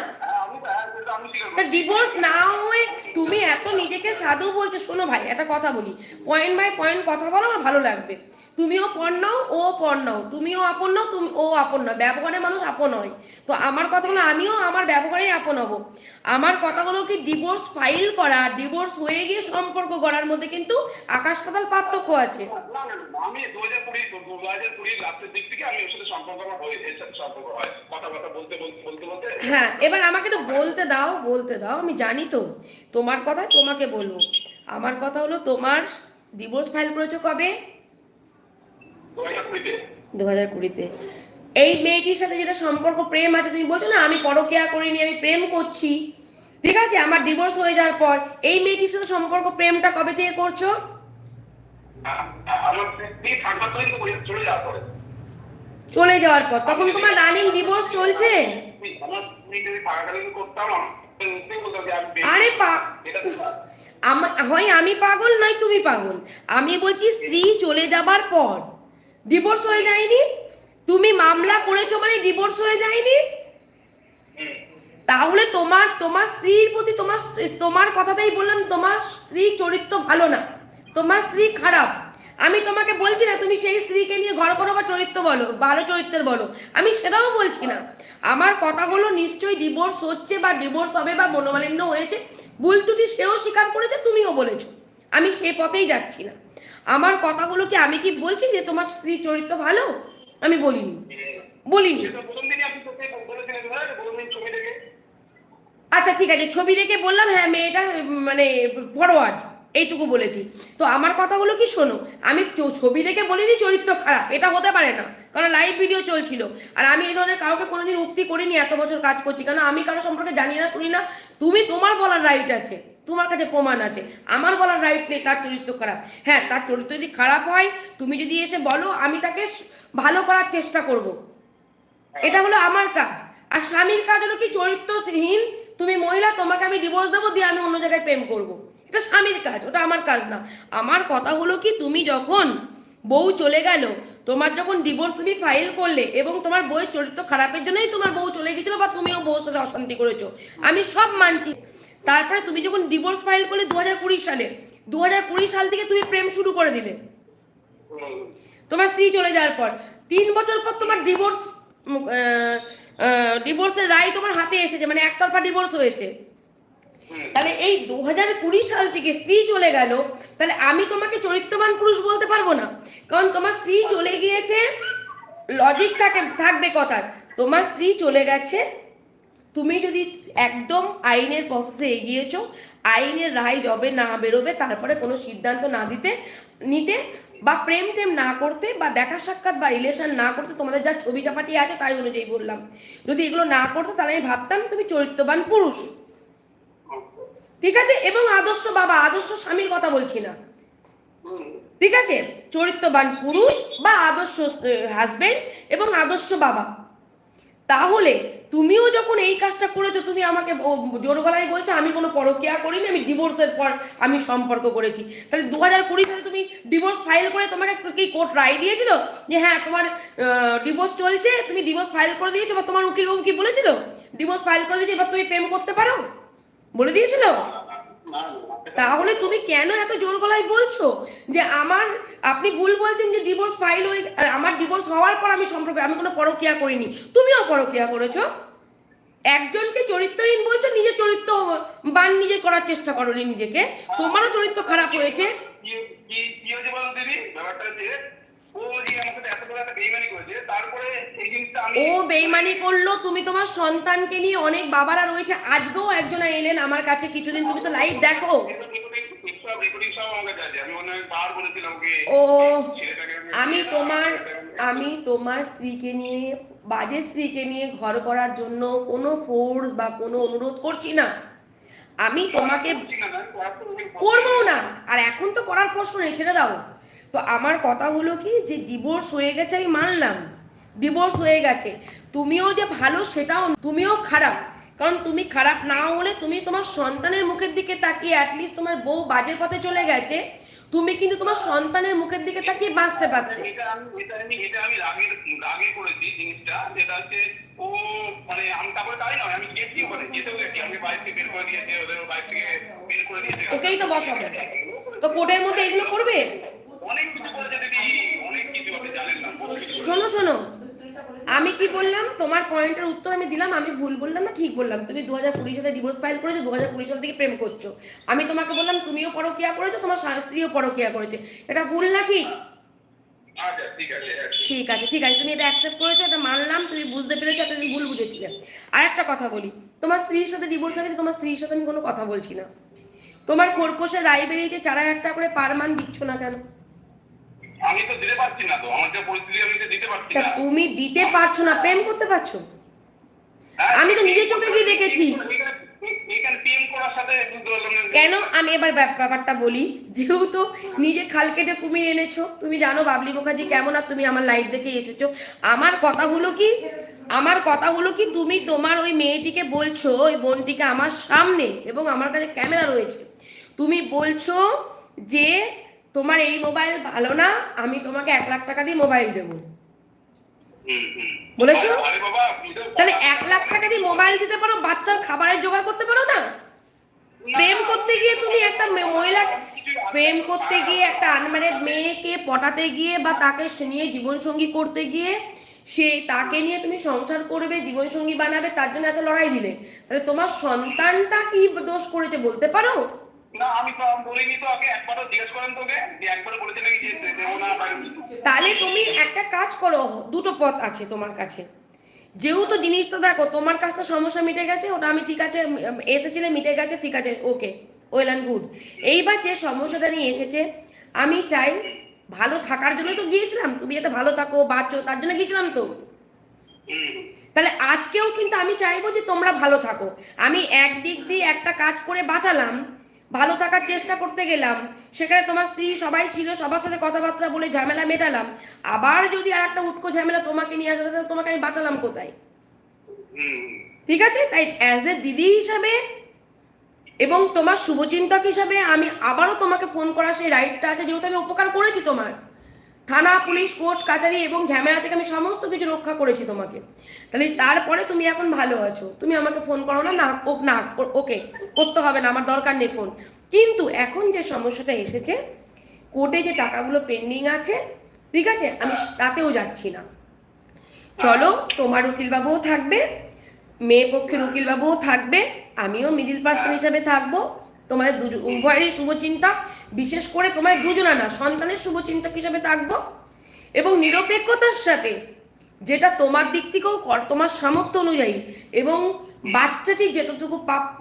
তা ডিভোর্স না হয়ে তুমি এত নিজেকে সাধু বলছো। শোনো ভাই, একটা কথা বলি, পয়েন্ট বাই পয়েন্ট কথা বলো, আমার ভালো লাগবে। তুমিও পণ নাও, ও পণ নাও, তুমিও আপন নাও, ও আপন নাও, ব্যবহারে মানুষ আপন হয়। তো আমার কথা হলো, আমিও আমার ব্যবহারেই আপন হব। আমার কথা হলো কি, ডিভোর্স ফাইল করা, ডিভোর্স হয়ে গিয়ে সম্পর্ক গড়ার মধ্যে কিন্তু আকাশ পাতাল পার্থক্য আছে। আমি 2020 লাস্টের দিক থেকে আমি ওর সাথে সম্পর্ক হয়, কথা বলতে বলতে। হ্যাঁ, এবার আমাকে একটু বলতে দাও, আমি জানি তো তোমার কথা, তোমাকে বলবো। আমার কথা হলো, তোমার ডিভোর্স ফাইল করেছো কবে? 2020-তে। এই মেয়েটির সাথে যেটা সম্পর্ক প্রেম আছে, তুমি বলছো না আমি পরকিয়া করিনি, আমি প্রেম করছি, ঠিক আছে, আমার ডিভোর্স হয়ে যাওয়ার পর এই মেয়েটির সাথে সম্পর্ক প্রেমটা কবে থেকে করছো? চলে যাওয়ার পর। তখন তোমার রানিং ডিভোর্স চলছে? নিশ্চয়ই বলতো যে আমি আরে এটা তো না। হয় আমি পাগল নয় তুমি পাগল। আমি বলছি স্ত্রী চলে যাবার পর ডিভোর্স হয়ে যায়নি? তুমি মামলা করেছো মানে ডিভোর্স হয়ে যায়নি? হুম। তাহলে তোমার স্ত্রীর প্রতি তোমার কথাটাই বললাম, তোমার স্ত্রী চরিত্র ভালো না, তোমার স্ত্রী খারাপ। আমি তোমাকে বলছি না তুমি সেই স্ত্রীকে নিয়ে ঘর করো বা চরিত্র বলো, ভালো চরিত্রের বলো, আমি সেটাও বলছি না। আমার কথা হলো নিশ্চয়ই ডিভোর্স হচ্ছে বা ডিভোর্স হবে বা মনোমালিন্য হয়েছে, ভুল ত্রুটি সেও স্বীকার করেছে, তুমিও বলেছো, আমি সে পথেই যাচ্ছি না। আমার কথা হলো কি, আমি কি বলছি যে তোমার স্ত্রী চরিত্র ভালো? আমি বলিনি। এটা প্রথম দিনই আপনি তোকে বলেছিলেন না, প্রথম দিন ছবি দেখে। আচ্ছা ঠিক আছে, ছবি দেখে বললাম হ্যাঁ মেয়েটা মানে ফরওয়ার্ড, এইটুকু বলেছি। তো আমার কথা হলো কি, শোনো, আমি ছবি দেখে বলিনি চরিত্র খারাপ, এটা হতে পারে না, কারণ লাইভ ভিডিও চলছিল। আর আমি এই ধরনের কাউকে কোনোদিন উক্তি করিনি, এত বছর কাজ করছি, কারণ আমি কারো সম্পর্কে জানি না শুনি না। তুমি তোমার বলার রাইট আছে, তোমার কাছে প্রমাণ আছে, আমার বলার রাইট নেই তার চরিত্র খারাপ। হ্যাঁ, তার চরিত্র যদি খারাপ হয়, তুমি যদি এসে বলো, আমি তাকে ভালো করার চেষ্টা করব, এটা হলো আমার কাজ। আর স্বামীর কাজ হলো কি, চরিত্রহীন তুমি মহিলা, তোমাকে আমি ডিভোর্স দেবো, দিয়ে আমি অন্য জায়গায় প্রেম করব, এটা স্বামীর কাজ, ওটা আমার কাজ না। আমার কথা হলো কি, তুমি যখন বউ চলে গেল, তোমার যখন ডিভোর্স তুমি ফাইল করলে এবং তোমার বউয়ের চরিত্র খারাপের জন্যই তোমার বউ চলে গেছিল বা তুমিও বউর সাথে অশান্তি করেছো, আমি সব মানছি। তারপরে তুমি যখন ডিভোর্স ফাইল করলে 2020 সালে, 2020 সাল থেকে তুমি প্রেম শুরু করে দিলে তোমার স্ত্রী চলে যাওয়ার পর। 3 বছর পর তোমার ডিভোর্সের রায় তোমার হাতে এসেছে, মানে একতরফা ডিভোর্স হয়েছে। তাহলে এই 2020 সাল থেকে স্ত্রী চলে গেল, তাহলে আমি তোমাকে চরিত্রবান পুরুষ বলতে পারবো না, কারণ তোমার স্ত্রী চলে গিয়েছে। লজিক থাকবে কথার, তোমার স্ত্রী চলে গেছে, তুমি যদি একদম আইনের প্রসেসে এগিয়েছো, আইনের রায় যবে না বেরোবে তারপরে কোনো সিদ্ধান্ত না নিতে বা প্রেম টেম না করতে বা দেখা সাক্ষাৎ বা রিলেশন না করতে, তোমাদের যা ছবি চাপাটি আছে তাই অনুযায়ী বললাম, যদি এগুলো না করতো তাহলে আমি ভাবতাম তুমি চরিত্রবান পুরুষ, ঠিক আছে, এবং আদর্শ বাবা, আদর্শ স্বামীর কথা বলছি না, ঠিক আছে, চরিত্রবান পুরুষ বা আদর্শ হাজবেন্ড এবং আদর্শ বাবা। তাহলে তুমিও যখন এই কাজটা করেছো, তুমি আমাকে জোর গলায় বলছো আমি কোনো পরকীয়া করিনি, আমি ডিভোর্সের পর আমি সম্পর্ক করেছি। তাহলে 2020 সালে তুমি ডিভোর্স ফাইল করে তোমাকে কি কোর্ট রায় দিয়েছিল যে হ্যাঁ তোমার ডিভোর্স চলছে, তুমি ডিভোর্স ফাইল করে দিয়েছো, বা তোমার উকিলবাবু কি বলেছিল ডিভোর্স ফাইল করে দিয়েছি এবার তুমি প্রেম করতে পারো, বলে দিয়েছিল? তাহলে তুমি কেন এত জোর গলায় বলছো যে আপনি ভুল বলছেন যে ডিভোর্স ফাইল হয়ে, আমার ডিভোর্স হওয়ার পর আমি আমি কোনো পরকীয়া করিনি, তুমিও পরকীয়া করেছো। একজনকে চরিত্রহীন বলছো, নিজে চরিত্রবান নিজে করার চেষ্টা করোনি নিজেকে, তোমারও চরিত্র খারাপ হয়েছে। কি হয়েছে বলুন দিদি, ব্যাপারটা হচ্ছে ও যে আমার সাথে এত বড় একটা বেইমানি করেছে, তারপরে এই জিনিসটা আমি ও বেইমানি করলো, তুমি তোমার সন্তানকে নিয়ে, অনেক বাবারা রয়েছে, আজকেও একজন এলেন আমার কাছে কিছুদিন, তুমি তো লাইভ দেখো। ও আমি তোমার স্ত্রীকে নিয়ে, বাজে স্ত্রীকে নিয়ে ঘর করার জন্য কোনো ফোর্স বা কোনো অনুরোধ করছি না, আমি তোমাকে করবো না, আর এখন তো করার প্রশ্ন নেই, ছেড়ে দাও। তো আমার কথা হলো কি, যে ডিভোর্স হয়ে গেছে আমি মানলাম, ডিভোর্স হয়ে গেছে, তুমিও যে ভালো সেটাও, তুমিও খারাপ, কারণ তুমি খারাপ না হলে তুমি তোমার সন্তানের মুখের দিকে তাকিয়ে, অ্যাটলিস্ট তোমার বউ বাজে পথে চলে গেছে, তুমি কিন্তু তোমার সন্তানের মুখের দিকে তাকিয়ে বাঁচতে পারতে। এটা আমি রাগে করেছি জিনিসটা, যেটা হচ্ছে ও মানে আমি তারপরে তাই নয়, আমি গেছি ওখানে, যেতেও গেছি, আমাকে বাড়ি থেকে বের করে দিয়েছে, ওদের বাড়ি থেকে বের করে দিয়েছে, ওকেই তো বসাবো, তো কোর্টের মধ্যে এগুলো করবে? অনেক কিছু করেছে দিদি, অনেক কিছু আপনি জানেন না। শোনো, আমি কি বললাম, তোমার পয়েন্টের উত্তর আমি দিলাম, আমি ভুল বললাম না ঠিক বললাম? তুমি 2020 সালে ডিভোর্স ফাইল করেছো, 2020 সাল থেকে প্রেম করছো, আমি তোমাকে বললাম তুমিও পরকীয়া করেছো, তোমার স্ত্রীও পরকীয়া করেছে, এটা ভুল না ঠিক? আচ্ছা ঠিক আছে, তুমি এটা অ্যাকসেপ্ট করেছো, এটা মানলাম, তুমি বুঝতে পেরেছো, এতদিন ভুল বুঝেছিলে। আর একটা কথা বলি, তোমার স্ত্রীর সাথে ডিভোর্স হয়ে গেছে, তোমার স্ত্রীর সাথে আমি কোনো কথা বলছি না, তোমার খোরপোশে রায় বেরিয়েছে, 4,000 করে পার মান দিচ্ছ না কেন? আমি তো দিতে পারছি না, তো আমার যে পরিস্থিতি আমি তো দিতে পারছি না। তুমি দিতে পারছো না, প্রেম করতে পারছো? আমি তো নিজে চোখে গিয়ে দেখেছি। কেন, আমি এবার ব্যাপারটা বলি, যেহেতু নিজে খাল কেটে কুমির এনেছো, তুমি জানো বাবলি মুখার্জি কেমন, আর তুমি আমার লাইভ দেখে এসেছো। আমার কথা হলো কি, আমার কথা হলো কি, তুমি তোমার ওই মেয়েটিকে বলছো, ওই বোনটিকে আমার সামনে, এবং আমার কাছে ক্যামেরা রয়েছে, তুমি বলছো যে তোমার এই মোবাইল ভালো না, আমি তোমাকে 1 লাখ টাকা দিয়ে মোবাইল দেবো, বলেছো? আরে বাবা, তাহলে 1 লাখ টাকা দিয়ে মোবাইল দিতে পারো, বাচ্চার খাবারের জোগাড় করতে পারো না? প্রেম করতে গিয়ে তুমি একটা মহিলা, প্রেম করতে গিয়ে একটা আনম্যারিড মেয়েকে পটাতে গিয়ে বা তাকে নিয়ে জীবনসঙ্গী করতে গিয়ে, সে তাকে নিয়ে তুমি সংসার করবে, জীবনসঙ্গী বানাবে, তার জন্য এত লড়াই দিলে, তাহলে তোমার সন্তানটা কি দোষ করেছে বলতে পারো? না আমি তো বলিনি তো, আগে একবারও জিজ্ঞেস করেন তোকে যে একবার বলেছে নাকি যে দেবো না। তাহলে তুমি একটা কাজ করো, দুটো পথ আছে তোমার কাছে। যেহেতু জিনিসটা দেখো, তোমার কাজটা সমস্যা মিটে গেছে, ওটা আমি ঠিক আছে, এসেছিলে মিটে গেছে, ঠিক আছে, ওকে, ওয়েল অ্যান্ড গুড। এইবার যে সমস্যাটা নিয়ে এসেছে, আমি চাই, ভালো থাকার জন্য তো গিয়েছিলাম, তুমি যাতে ভালো থাকো, বাঁচো, তার জন্য গিয়েছিলাম তো। তাহলে আজকেও কিন্তু আমি চাইবো যে তোমরা ভালো থাকো। আমি একদিক দিয়ে একটা কাজ করে বাঁচালাম, ভালো থাকার চেষ্টা করতে গেলাম, সেখানে তোমার স্ত্রী সবাই ছিল, সবার সাথে কথাবার্তা বলে ঝামেলা মেটালাম, আবার যদি আর একটা উটকো ঝামেলা তোমাকে নিয়ে আসে, তাহলে তোমাকে আমি বাঁচালাম কোথায়? ঠিক আছে, তাই অ্যাজ এ দিদি হিসাবে এবং তোমার শুভচিন্তক হিসাবে আমি আবারও তোমাকে ফোন করার সেই রাইটটা আছে, যেহেতু আমি উপকার করেছি তোমার, থানা, পুলিশ, কোর্ট কাছারি এবং ঝামেলা থেকে আমি সমস্ত কিছু রক্ষা করেছি তোমাকে। তাহলে তারপরে তুমি এখন ভালো আছো, তুমি আমাকে ফোন করো না, না ওকে করতে হবে না, আমার দরকার নেই ফোন। কিন্তু এখন যে সমস্যাটা এসেছে, কোর্টে যে টাকাগুলো পেন্ডিং আছে, ঠিক আছে, আমি তাতেও যাচ্ছি না। চলো, তোমার উকিলবাবুও থাকবে, মেয়ে পক্ষের উকিলবাবুও থাকবে, আমিও মিডিল পার্সন হিসাবে থাকবো, তোমাদের উভয়েরই শুভচিন্তক, বিশেষ করে তোমার দুজনা না, সন্তানের শুভচিন্তক হিসাবে থাকবো, এবং নিরপেক্ষতার সাথে যেটা তোমার দিক থেকেও তোমার সামর্থ্য অনুযায়ী, এবং বাচ্চাটি যেতটুকু প্রাপ্য,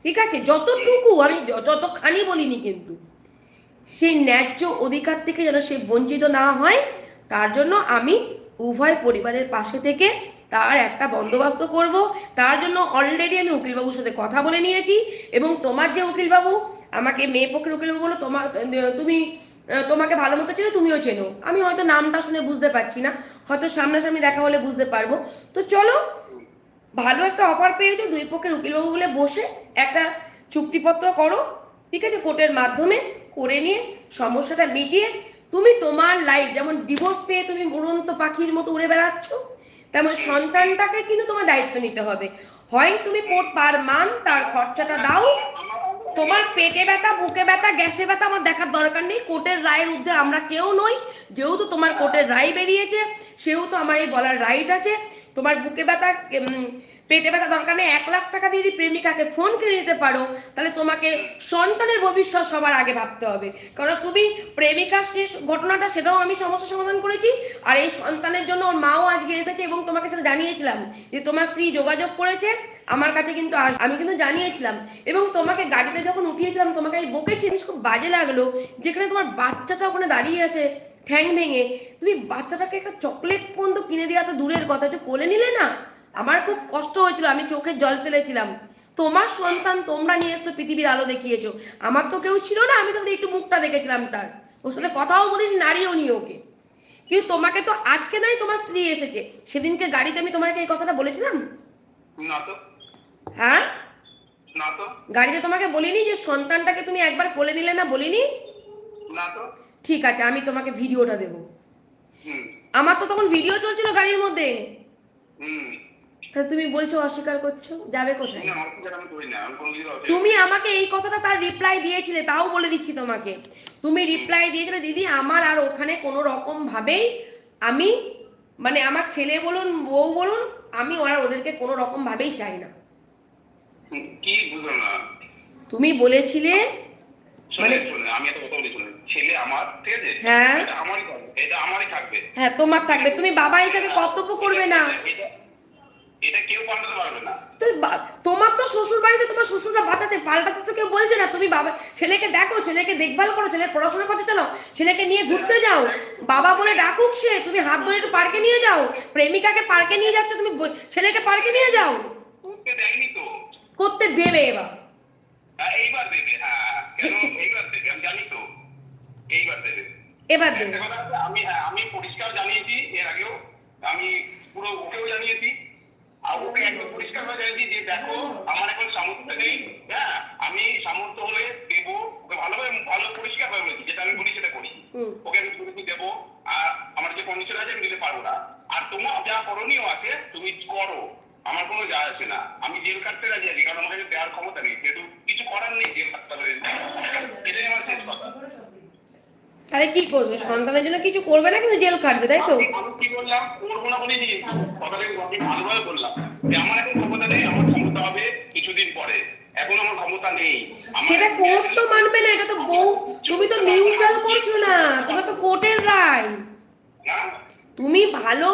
ঠিক আছে, যতটুকু, আমি যতখানি বলিনি, কিন্তু সেই ন্যায্য অধিকার থেকে যেন সে বঞ্চিত না হয়, তার জন্য আমি উভয় পরিবারের পাশে থেকে তার একটা বন্দোবস্ত করব। তার জন্য অলরেডি আমি উকিলবাবুর সাথে কথা বলে নিয়েছি, এবং তোমার যে উকিলবাবু আমাকে মেয়ে পক্ষের উকিলবাবু বলো, তোমাকে ভালো মতো চেনো, তুমিও চেনো, আমি হয়তো নামটা শুনে বুঝতে পারছি না, হয়তো সামনাসামনি দেখা হলে বুঝতে পারবো। তো চলো, ভালো একটা অফার পেয়েছো, দুই পক্ষের উকিলবাবু বলে বসে একটা চুক্তিপত্র করো, ঠিক আছে, কোর্টের মাধ্যমে করে নিয়ে সমস্যাটা মিটিয়ে তুমি তোমার লাইফ, যেমন ডিভোর্স পেয়ে তুমি উড়ন্ত পাখির মতো উড়ে বেড়াচ্ছ, তেমন সন্তানটাকে কিন্তু তোমার দায়িত্ব নিতে হবে। হয় তুমি পার মান তার খরচাটা দাও, তোমার পেটে ব্যথা, বুকে ব্যথা, গ্যাসে ব্যথা আমার দেখার দরকার নেই, কোর্টের রায়ের ঊর্ধ্বে আমরা কেউ নই। যেহেতু তোমার কোর্টের রায় বেরিয়েছে, সেহেতু আমার এই বলার রাইট আছে। তোমার বুকে ব্যথা, পেটে ব্যথা দরকার নেই, 1 লাখ টাকা দিয়ে যদি প্রেমিকাকে ফোন কিনে দিতে পারো, তাহলে তোমাকে সন্তানের ভবিষ্যৎ সবার আগে ভাবতে হবে। কারণ তুমি প্রেমিকার ঘটনাটা, সেটাও আমি সমস্যা সমাধান করেছি, আর এই সন্তানের জন্য ওর মাও আজকে এসেছে, এবং তোমাকে সেটা জানিয়েছিলাম যে তোমার স্ত্রী যোগাযোগ করেছে আমার কাছে, কিন্তু আমি কিন্তু জানিয়েছিলাম, এবং তোমাকে গাড়িতে যখন উঠিয়েছিলাম তোমাকে আমি বকেছি, খুব বাজে লাগলো, যেখানে তোমার বাচ্চাটা ওখানে দাঁড়িয়ে আছে ঠ্যাং ভেঙে, তুমি বাচ্চাটাকে একটা চকলেট পর্যন্ত কিনে দেওয়া তো দূরের কথা, একটু কোলে নিলে না, আমার খুব কষ্ট হয়েছিল, আমি চোখের জল ফেলেছিলাম। তোমার সন্তান তোমরা নিয়ে এসছো, পৃথিবীর আলো দেখিয়েছো, আমার তো কেউ ছিল না, আমি তো একটু মুখটা দেখেছিলাম তার, ওর সাথে কথাও বলিনি, নাড়িয়েও নি ওকে। কিন্তু তোমাকে তো আজকে নাই, তোমার স্ত্রী এসেছে, সেদিনকে গাড়িতে আমি তোমাকে এই কথাটা বলেছিলাম না তো? হ্যাঁ, না তো। গাড়িতে তোমাকে বলিনি যে সন্তানটাকে তুমি একবার কোলে নিলে না, বলিনি? না তো। ঠিক আছে, আমি তোমাকে ভিডিওটা দেবো, আমার তো তখন ভিডিও চলছিল গাড়ির মধ্যে, তা তুমি বলছো অস্বীকার করছো, যাবে কোথায়? তুমি আমাকে এই কথাটা তার রিপ্লাই দিয়েছিলে, তাও বলে দিচ্ছি তোমাকে, তুমি রিপ্লাই দিয়েছিলে, দিদি আমার আর ওখানে কোনো রকম ভাবেই আমি, মানে আমার ছেলে বলুন বউ বলুন, আমি ওদেরকে কোনো রকম ভাবেই চাই না। কি বুঝলো না? তুমি বলেছিলে, মানে আমি একটা কথা বলি, শুনুন, ছেলে আমার, ঠিক আছে, হ্যাঁ এটা আমারই থাকবে, এটা আমারই থাকবে, হ্যাঁ তোমার থাকবে, তুমি বাবা হিসেবে কর্তব্য করবে না, এটা কেউ পাল্টাতে পারবে না। তো তোমার তো শ্বশুর বাড়িতে তোমার শ্বশুররা বাঁচাতে, পাল্টাতে তো কেউ বলছে না, তুমি বাবা ছেলেকে দেখো, ছেলেকে দেখভাল করো, ছেলের পড়াশোনা করতে চালাও, ছেলেকে নিয়ে ঘুরতে যাও, বাবা বলে ডাকুক সে, তুমি হাত ধরে একটু পার্কে নিয়ে যাও, প্রেমিকাকে পার্কে নিয়ে যাচ্ছ, তুমি ছেলেকে পার্কে নিয়ে যাও, করতে দেয়নি তো, করতে দেবে এবার, এইবার দেবে, হ্যাঁ কেন এইবার দেবে, আমি জানি তো, এইবার দেবে, এবার দেবে। আমি পরিষ্কার জানিয়েছি, এর আগেও আমি পুরো ওকেও জানিয়েছি, দেখো আমার এখন সামর্থ্য নেই, হ্যাঁ আমি সামর্থ্য হলে দেবো, ওকে ভালোভাবে ভালো পরিষ্কার ভাবে বলেছি, যেটা আমি বলি সেটা করি, ওকে আমি পুরোপুরি দেবো। আর আমার যে কন্ডিশন আছে আমি দিতে পারবো না। আর তোমার যা করণীয় আছে তুমি করো, আমার কোনো যায় আসে না। আমি জেল কাটতে রাজি আছি, কারণ আমার কাছে দেওয়ার ক্ষমতা নেই, যেহেতু কিছু করার নেই, জেল কাটতে হবে, এটাই আমার শেষ কথা। তাহলে কি করবে? সন্তানের জন্য কিছু করবে না, কিন্তু জেল কাটবে, তাই তো? আমি কি বললাম, করবো না বলে নিয়ে কথাটাকে আমি ভালোভাবে বললাম যে আমার এখন ক্ষমতা নেই, আমার ক্ষমতা হবে কিছুদিন পরে, এখন আমার ক্ষমতা নেই। সেটা কোর্ট তো মানবে না, এটা তো বউ, তুমি তো মিউচুয়াল করছো না, তোমার তো কোর্টের রায়। না তুমি ভালো,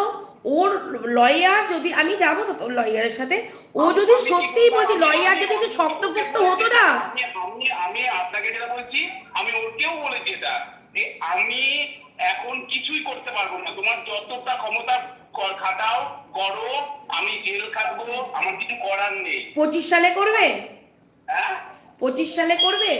ওর লয়ার যদি, আমি যাবো তো তোর লয়ারের সাথে, ও যদি সত্যিই বলছি, লয়ার যদি একটু শক্তপোক্ত হতো না। আমি আপনাকে যেটা বলছি, আমি ওকেও বলেছি এটা, যে আমি এখন কিছুই করতে পারবো না, তোমার যতটা ক্ষমতা খাটাও করো, আমি জেল খাটবো, আমার কিছু করার নেই। 25 সালে করবে? হ্যাঁ 25 সালে করবে?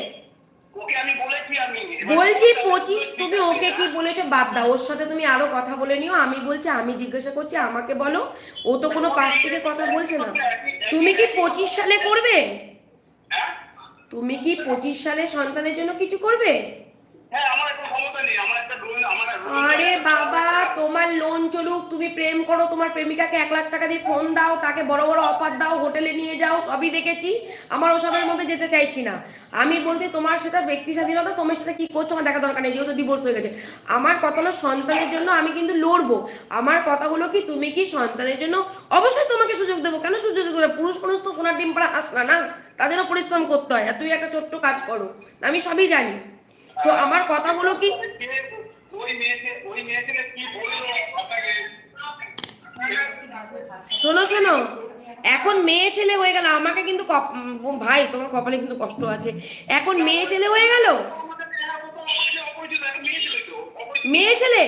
ওকে আমি বলেছি, আমি বলছি 25, তুমি ওকে কি বলেছো বাদ দাও, ওর সাথে তুমি আরো কথা বলে নিও। আমি বলছি, আমি জিজ্ঞাসা করছি, আমাকে বলো, ও তো কোনো পাশ থেকে কথা বলছে না। তুমি কি 25 সালে করবে? হ্যাঁ তুমি কি 25 সালে সন্তানের জন্য কিছু করবে? হ্যাঁ আমার এখন ক্ষমতা নেই, আমার একটা লোন, আমার আরে বাবা, তোমার লোন চলুক, তুমি প্রেম করো, তোমার প্রেমিকাকে 1 লাখ টাকা দিয়ে ফোন দাও, তাকে বড় বড় অফার দাও, হোটেলে নিয়ে যাও, সবই দেখেছি। আমার ওসবের মধ্যে যেতে চাইছি না। আমি বলছি তোমার সেটা ব্যক্তি স্বাধীনতা, তোমার সেটা কি করছো আমার দেখা দরকার নেই, যেহেতু ডিভোর্স হয়ে গেছে। আমার কথা হলো সন্তানের জন্য আমি কিন্তু লড়বো। আমার কথা হলো কি, তুমি কি সন্তানের জন্য, অবশ্যই তোমাকে সুযোগ দেবো, কেন সুযোগ দেবো না? পুরুষ মানুষ তো সোনার ডিম পাড়া হাস না, তাদেরও পরিশ্রম করতে হয়, আর তুই একটা ছোট্ট কাজ করো, আমি সবই জানি। তো আমার কথা হলো কি, শোনো শোনো, এখন মেয়ে ছেলে হয়ে গেল, আমাকে কিন্তু ভাই তোমার কপালে কিন্তু কষ্ট আছে, এখন মেয়ে ছেলে হয়ে গেল। মেয়ে ছেলে,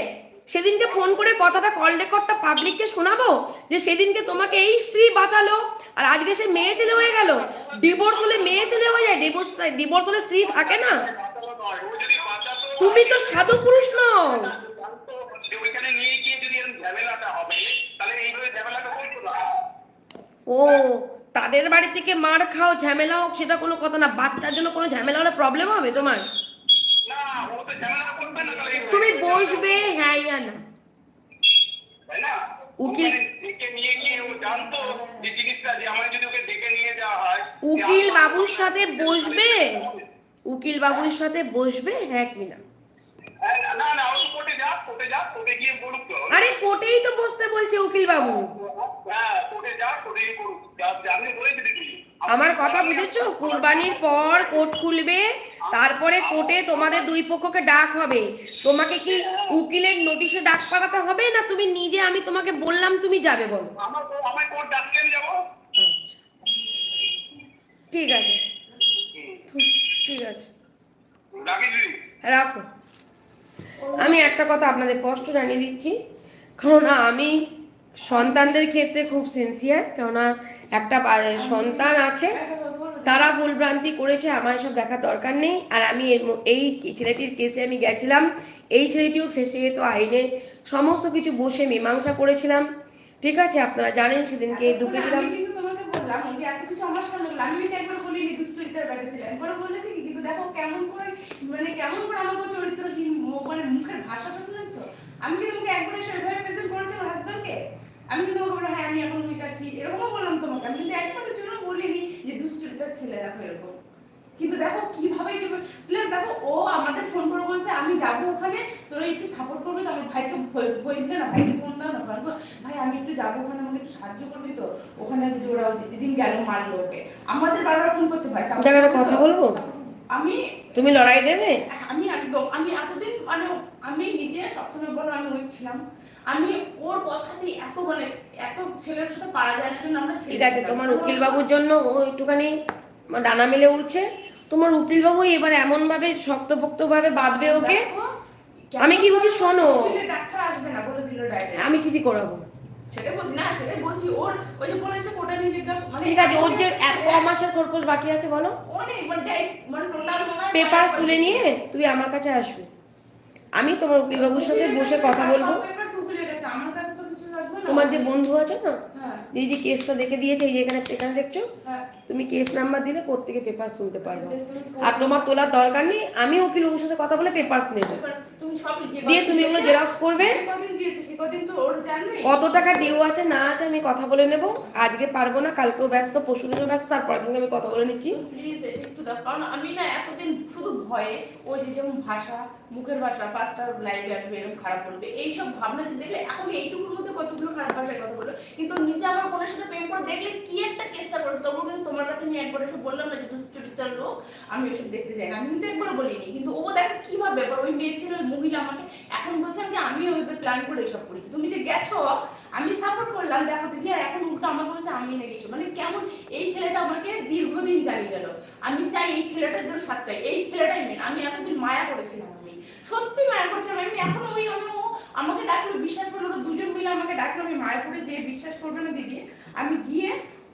সেদিনকে ফোন করে কথাটা কল রেকর্ডটা পাবলিককে শোনাবো, যে সেদিনকে তোমাকে এই স্ত্রী বাঁচালো, আর আজকে সে মেয়ে ছেলে হয়ে গেল। ডিভোর্স হলে মেয়ে ছেলে হয়ে যায়, ডিভোর্স হলে স্ত্রী থাকে না। তুমি তো সাধু পুরুষ নও। ও, তাদের বাড়ি থেকে মার খাও, ঝামেলা হোক, সেটা কোনো কথা না। বাচ্চার জন্য কোনো ঝামেলা হলে প্রবলেম হবে তোমার? তুমি বসবে, হ্যাঁ ইয়া না। উকিল উকিল বাবুর সাথে বসবে, উকিল বাবুর সাথে বসবে, হ্যাঁ কি না? আরে কোর্টেই তো বসতে বলছে উকিল বাবু। আমার কথা বুঝেছো? কুরবানির পর কোর্ট খুলবে, তারপরে কোর্টে তোমাদের দুই পক্ষকে ডাক হবে। তোমাকে কি উকিলের নোটিশে ডাক পাঠাতে হবে, না তুমি নিজে, আমি তোমাকে বললাম তুমি যাবে? বলো। ঠিক আছে, ঠিক আছে, রাখো। আমি একটা কথা আপনাদের স্পষ্ট জানিয়ে দিচ্ছি, কেননা আমি সন্তানদের ক্ষেত্রে খুব সিনসিয়ার, কেননা একটা সন্তান আছে, তারা ভুলভ্রান্তি করেছে, আমার এসব দেখার দরকার নেই। আর আমি এই ছেলেটির কেসে আমি গেছিলাম, এই ছেলেটিও ফেসে যেত, আইনে সমস্ত কিছু বসে মীমাংসা করেছিলাম, ঠিক আছে? আপনারা জানেন সেদিনকে ঢুকেছিলাম। আমি কিন্তু তোমাকে বললাম যে এত কিছু আমার সামনে বললাম, আমি কিন্তু একবার বলিনি দুশ্চরিত্রার ব্যাটে ছিলেন, একবার বলেছি কি, কিন্তু দেখো কেমন করে, মানে কেমন করে আমাকে চরিত্রহীন, মানে মুখের ভাষাটা শুনেছো? আমি কিন্তু তোমাকে একবার সেভাবে প্রেজেন্ট করেছি আমার হাজবেন্ডকে। আমি কিন্তু তোমাকে বললাম হ্যাঁ আমি এখন উইক আছি, এরকমও বললাম তোমাকে। আমি কিন্তু একবারের জন্য বলিনি যে দুশ্চরিত্রার ছেলে দেখো এরকম। কিন্তু দেখো কিভাবে প্লাস দেখো, ও আমাদের ফোন করে বলছে আমি যাবো ওখানে, তোরা একটু সাপোর্ট করবি তো? আমার ভাইকে ভয় দিলে না, ভাইকে ফোন দাও না, ভাই আমি একটু যাবো ওখানে, আমাকে একটু সাহায্য করবি তো? ওখানে যদি ওরা যেদিন গেল মারলো ওকে, আমাদের বারবার ফোন করছে ভাই জায়গাটা কথা বলবো। আমি, তুমি লড়াই দেবে? আমি একদম, আমি এতদিন মানে আমি নিজে সবসময় বলো আমি উইক ছিলাম, আমি ওর কথাতে এত মানে এত ছেলের সাথে পারা যায় না, জন্য আমরা ঠিক আছে, তোমার উকিল বাবুর জন্য ও একটুখানি ডানা মেলে উঠছে, তোমার উকিল বাবু এবার এমন ভাবে শক্তপোক্ত ভাবে বাঁধবে ওকে। আমি কি বলছি শোনো, আসবে না বলে দিল ডাইরেক্ট, আমি চিঠি করাবো, সেটা বলছি না, সেটাই বলছি। ওর ওই যে বলেছে কোটা নিয়ে মানে ঠিক আছে, ওর যে এক মাসের খরচ বাকি আছে বলো, অনেক মানে টোটাল পেপারস তুলে নিয়ে তুই আমার কাছে আসবে, আমি তোমার উকিল বাবুর সাথে বসে কথা বলবো। পেপারস উকিলের কাছে, আমার কাছে তো কিছু লাগবে না। তোমার যে বন্ধু আছে না, হ্যাঁ এই যে কেসটা দেখে দিয়েছে, এই যে এখানে এখানে দেখছো, হ্যাঁ। তুমি কেস নাম্বার দিলে কোর্ট থেকে পেপারস তুলতে পারবো। তুমি আর তোমার তোলার দরকার নেই, আমি উকিলবাবুর সাথে কথা বলে পেপারস নেব, তুমি সব দিয়ে তুমি এগুলো জেরক্স করবে। যে কদিন দিয়েছে সে কদিন তো ওর জানবে কত টাকা ডিউ আছে না আছে আমি কথা বলে নেব। আজকে পারবো না, কালকেও ব্যস্ত, পরশুদিনও ব্যস্ত, তারপরের দিন আমি কথা বলে নিচ্ছি। প্লিজ একটু দাও, কারণ আমি না এতদিন শুধু ভয়ে ওই যে যেমন ভাষা, মুখের ভাষা, পাঁচটা লাইভে আসবে এরকম খারাপ বলবে, এইসব ভাবনা দেখলে এখন এইটুকুর মধ্যে কতগুলো খারাপ ভাষায় কথা বলো, কিন্তু নিজে আমার বোনের সাথে প্রেম করে দেখলে কি একটা কেসটা করবে। তবুও কিন্তু তোমার কাছে আমি একবার এসে বললাম না যে দুশ্চরিত্রার লোক, আমি ওসব দেখতে চাই না, আমি কিন্তু একবার বলিনি, কিন্তু ও দেখো কিভাবে এবার ওই মেয়ে ছিল মহিলা আমাকে এখন বলছে যে আমি ওদের প্ল্যান করে এসব করেছি। তুমি যে গেছো আমি সাপোর্ট করলাম, দেখো দিদি, আর এখন উল্টো আমাকে বলছে আমি নাকি এসব, মানে কেমন এই ছেলেটা আমাকে দীর্ঘদিন চালিয়ে গেল। আমি চাই এই ছেলেটার জন্য শাস্তি, এই ছেলেটাই মেন। আমি এতদিন মায়া করেছিলাম, আমি সত্যি মায়া করেছিলাম, আমি এখনো ওই আমি ও আমাকে ডাকলো, বিশ্বাস করলো না, দুজন মিলে আমাকে ডাকলো, আমি মায়াপুরে যে বিশ্বাস করবে না দিদি, আমি গিয়ে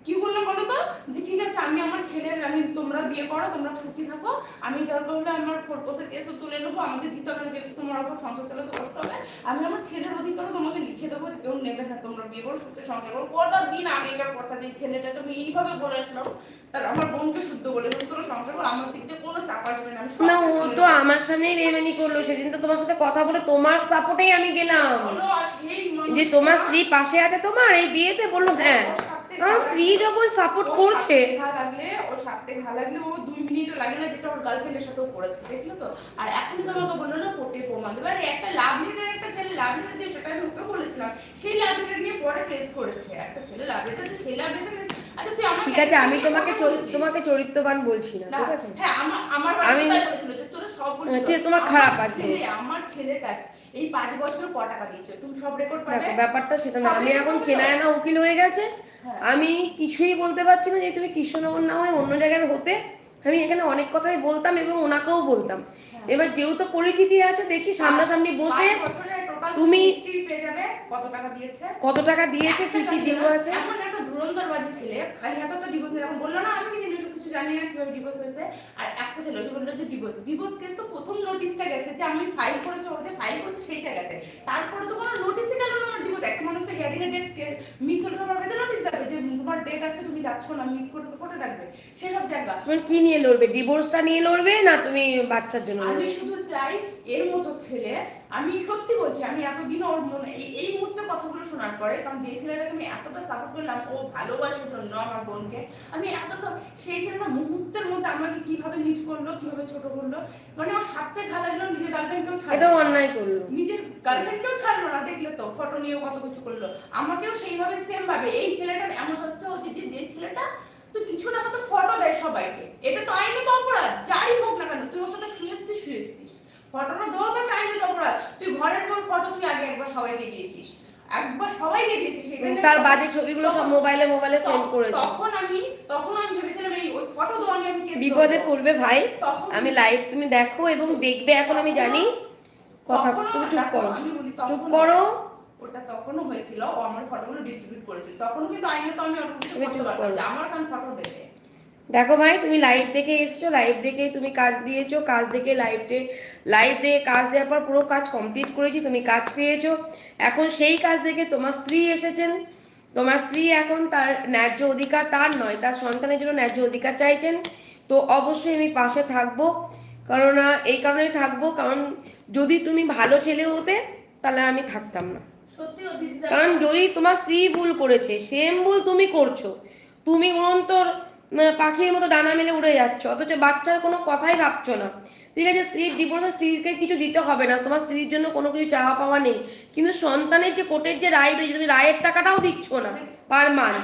কি বললাম বলো তো, যে ঠিক আছে আমি আমার ছেলের, আমি তোমরা বিয়ে করো, তোমরা সুখী থাকো, আমি দরকার হলে আমার ফোরপোসের কেসও তুলে নেবো, আমাদের দিতে হবে না, যেহেতু তোমার ওপর সংসার চালাতে কষ্ট হবে, আমি আমার ছেলের অধিকারও তোমাকে লিখে দেবো, কেউ নেবে না, তোমরা বিয়ে করো, সুখে সংসার করো। কটা দিন আগেকার কথা, যে ছেলেটা তুমি এইভাবে বলে আসলাম, তার আমার বোনকে শুদ্ধ বলে তোরা সংসার করো, আমার দিক দিয়ে কোনো চাপ আসবে না। আমি না, ও তো আমার সামনেই বেমানি করলো, সেদিন তো তোমার সাথে কথা বলে তোমার সাপোর্টেই আমি গেলাম, যে তোমার স্ত্রী পাশে আছে তোমার এই বিয়েতে, বললো হ্যাঁ আমার স্ত্রী যখন সাপোর্ট করছে। লাগলে ও সাথে ঘা লাগলে ও 2 মিনিটও লাগে না, যেটা ওর গার্লফ্রেন্ডের সাথেও করেছে, দেখলো তো। আর এখন তো আমাকে বললো না কোর্টে প্রমাণ দেবে, আর একটা লাভ লেটার, একটা ছেলে লাভ লেটার দিয়ে, সেটা আমি ওকে বলেছিলাম, সেই লাভ লেটার নিয়ে পরে কেস করেছে, একটা ছেলে লাভ লেটার দিয়ে, সেই লাভ লেটার। আচ্ছা তুই আমার, ঠিক আছে, আমি তোমাকে চরিত্রবান বলছি না, ঠিক আছে। হ্যাঁ আমার আমি বলেছিল যে তোরা সব বলছিস, ঠিক আছে, তোমার খারাপ আছে। আমার ছেলেটা এই 5 বছর ক টাকা দিয়েছে তুমি সব রেকর্ড পাবে। দেখো ব্যাপারটা সেটা না, আমি এখন চেনায় না উকিল হয়ে গেছে, আমি কিছুই বলতে পারছি না, যে তুমি কৃষ্ণনগর না হয়ে অন্য জায়গায় হতে, আমি এখানে অনেক কথাই বলতাম এবং ওনাকেও বলতাম। এবার যেহেতু পরিচিতি আছে, দেখি সামনাসামনি বসে তুমি কত টাকা দিয়েছে, কত টাকা দিয়েছে, কি কি ডিউ আছে। এমন একটা ধুরন্ধর বাজি ছেলে, খালি হাতে তো ডিভোর্স এরকম বললো না, আমি কিন্তু এসব কিছু জানি না কিভাবে ডিভোর্স হয়েছে। আর একটা ছেলে কি বললো যে ডিভোর্স কেস তো প্রথম নোটিশটা গেছে, যে আমি ফাইল করেছি, ও যে ফাইল করেছে সেইটা গেছে, তারপরে তো কোনো নোটিশই গেল না ডিভোর্স। একটা মানুষ তো হিয়ারিং এর ডেট মিস হলে তো পারবে, নোটিশ যাবে যে তোমার ডেট আছে, তুমি যাচ্ছ না, মিস করতে তো কোথায় থাকবে সেসব জায়গা। তুমি কি নিয়ে লড়বে, ডিভোর্সটা নিয়ে লড়বে না তুমি বাচ্চার জন্য? আমি শুধু চাই এর মতো ছেলে, আমি সত্যি বলছি, আমি এতদিন ওর মনে এই মুহূর্তে কথাগুলো শোনার পরে, কারণ যে ছেলেটাকে আমি এতটা সাপোর্ট করলাম, ও ভালোবাসার জন্য আমার বোনকে, আমি এতটা, সেই ছেলেটা মুহূর্তের মধ্যে আমাকে কিভাবে নিচ করলো, কিভাবে ছোট করলো, মানে ওর সাথে ঘা লাগলো, নিজের গার্লফ্রেন্ডকেও ছাড়লো, এটা অন্যায় করলো, নিজের গার্লফ্রেন্ডকেও ছাড়লো না, দেখলে তো ফটো নিয়েও কত কিছু করলো, আমাকেও সেইভাবে সেম ভাবে। এই ছেলেটার এমন শাস্তি উচিত যে ছেলেটা তো কিছু না কত ফটো দেয় সবাইকে, এটা তো আইনত অপরাধ, যাই হোক না কেন, তুই ওর সাথে শুয়েছিস, ফটোটা দেওয়া তো আইনত অপরাধ। তুই ঘরের পর ফটো তুই আগে একবার সবাইকে দিয়েছিস, তার বাজে ছবিগুলো সব মোবাইলে সেন্ড করেছে। তখন আমি ভেবেছিলাম এই ওই ফটো দেওয়া নিয়ে আমি কেস বিপদে পড়বে ভাই, আমি লাইভ তুমি দেখো এবং দেখবে, এখন আমি জানি কথা, তুমি চুপ করো, চুপ করো। ওটা তখনও হয়েছিল, ও আমার ফটোগুলো ডিস্ট্রিবিউট করেছিল, তখন কিন্তু আইনে তো আমি অত কিছু করতে পারতাম না, আমার কান ফটো দেখে। দেখো ভাই, তুমি লাইভ দেখে এসেছো, লাইভ দেখেই তুমি কাজ দিয়েছো, কাজ দেখে লাইভ দেখে কাজ দেওয়ার পর পুরো কাজ কমপ্লিট করেছি, তুমি কাজ পেয়েছো। এখন সেই কাজ দেখে তোমার স্ত্রী এসেছেন, তোমার স্ত্রী এখন তার ন্যায্য অধিকার, তার নয় তার সন্তানের জন্য ন্যায্য অধিকার চাইছেন। তো অবশ্যই আমি পাশে থাকবো, কারণ এই কারণেই থাকবো, কারণ যদি তুমি ভালো ছেলে হতে তাহলে আমি থাকতাম না। কারণ যদি তোমার স্ত্রী ভুল করেছে, সেম ভুল তুমি করছো, তুমি উড়ন্তর পাখির মতো ডানা মেলে উড়ে যাচ্ছ, অথচ বাচ্চার কোনো কথাই ভাবছো না। ঠিক আছে, স্ত্রীর ডিভোর্সে স্ত্রীকে কিছু দিতে হবে না, তোমার স্ত্রীর জন্য কোনো কিছু চাওয়া পাওয়া নেই, কিন্তু সন্তানের যে কোর্টের যে রায় রয়েছে, তুমি রায়ের টাকাটাও দিচ্ছ না পার মান্থ।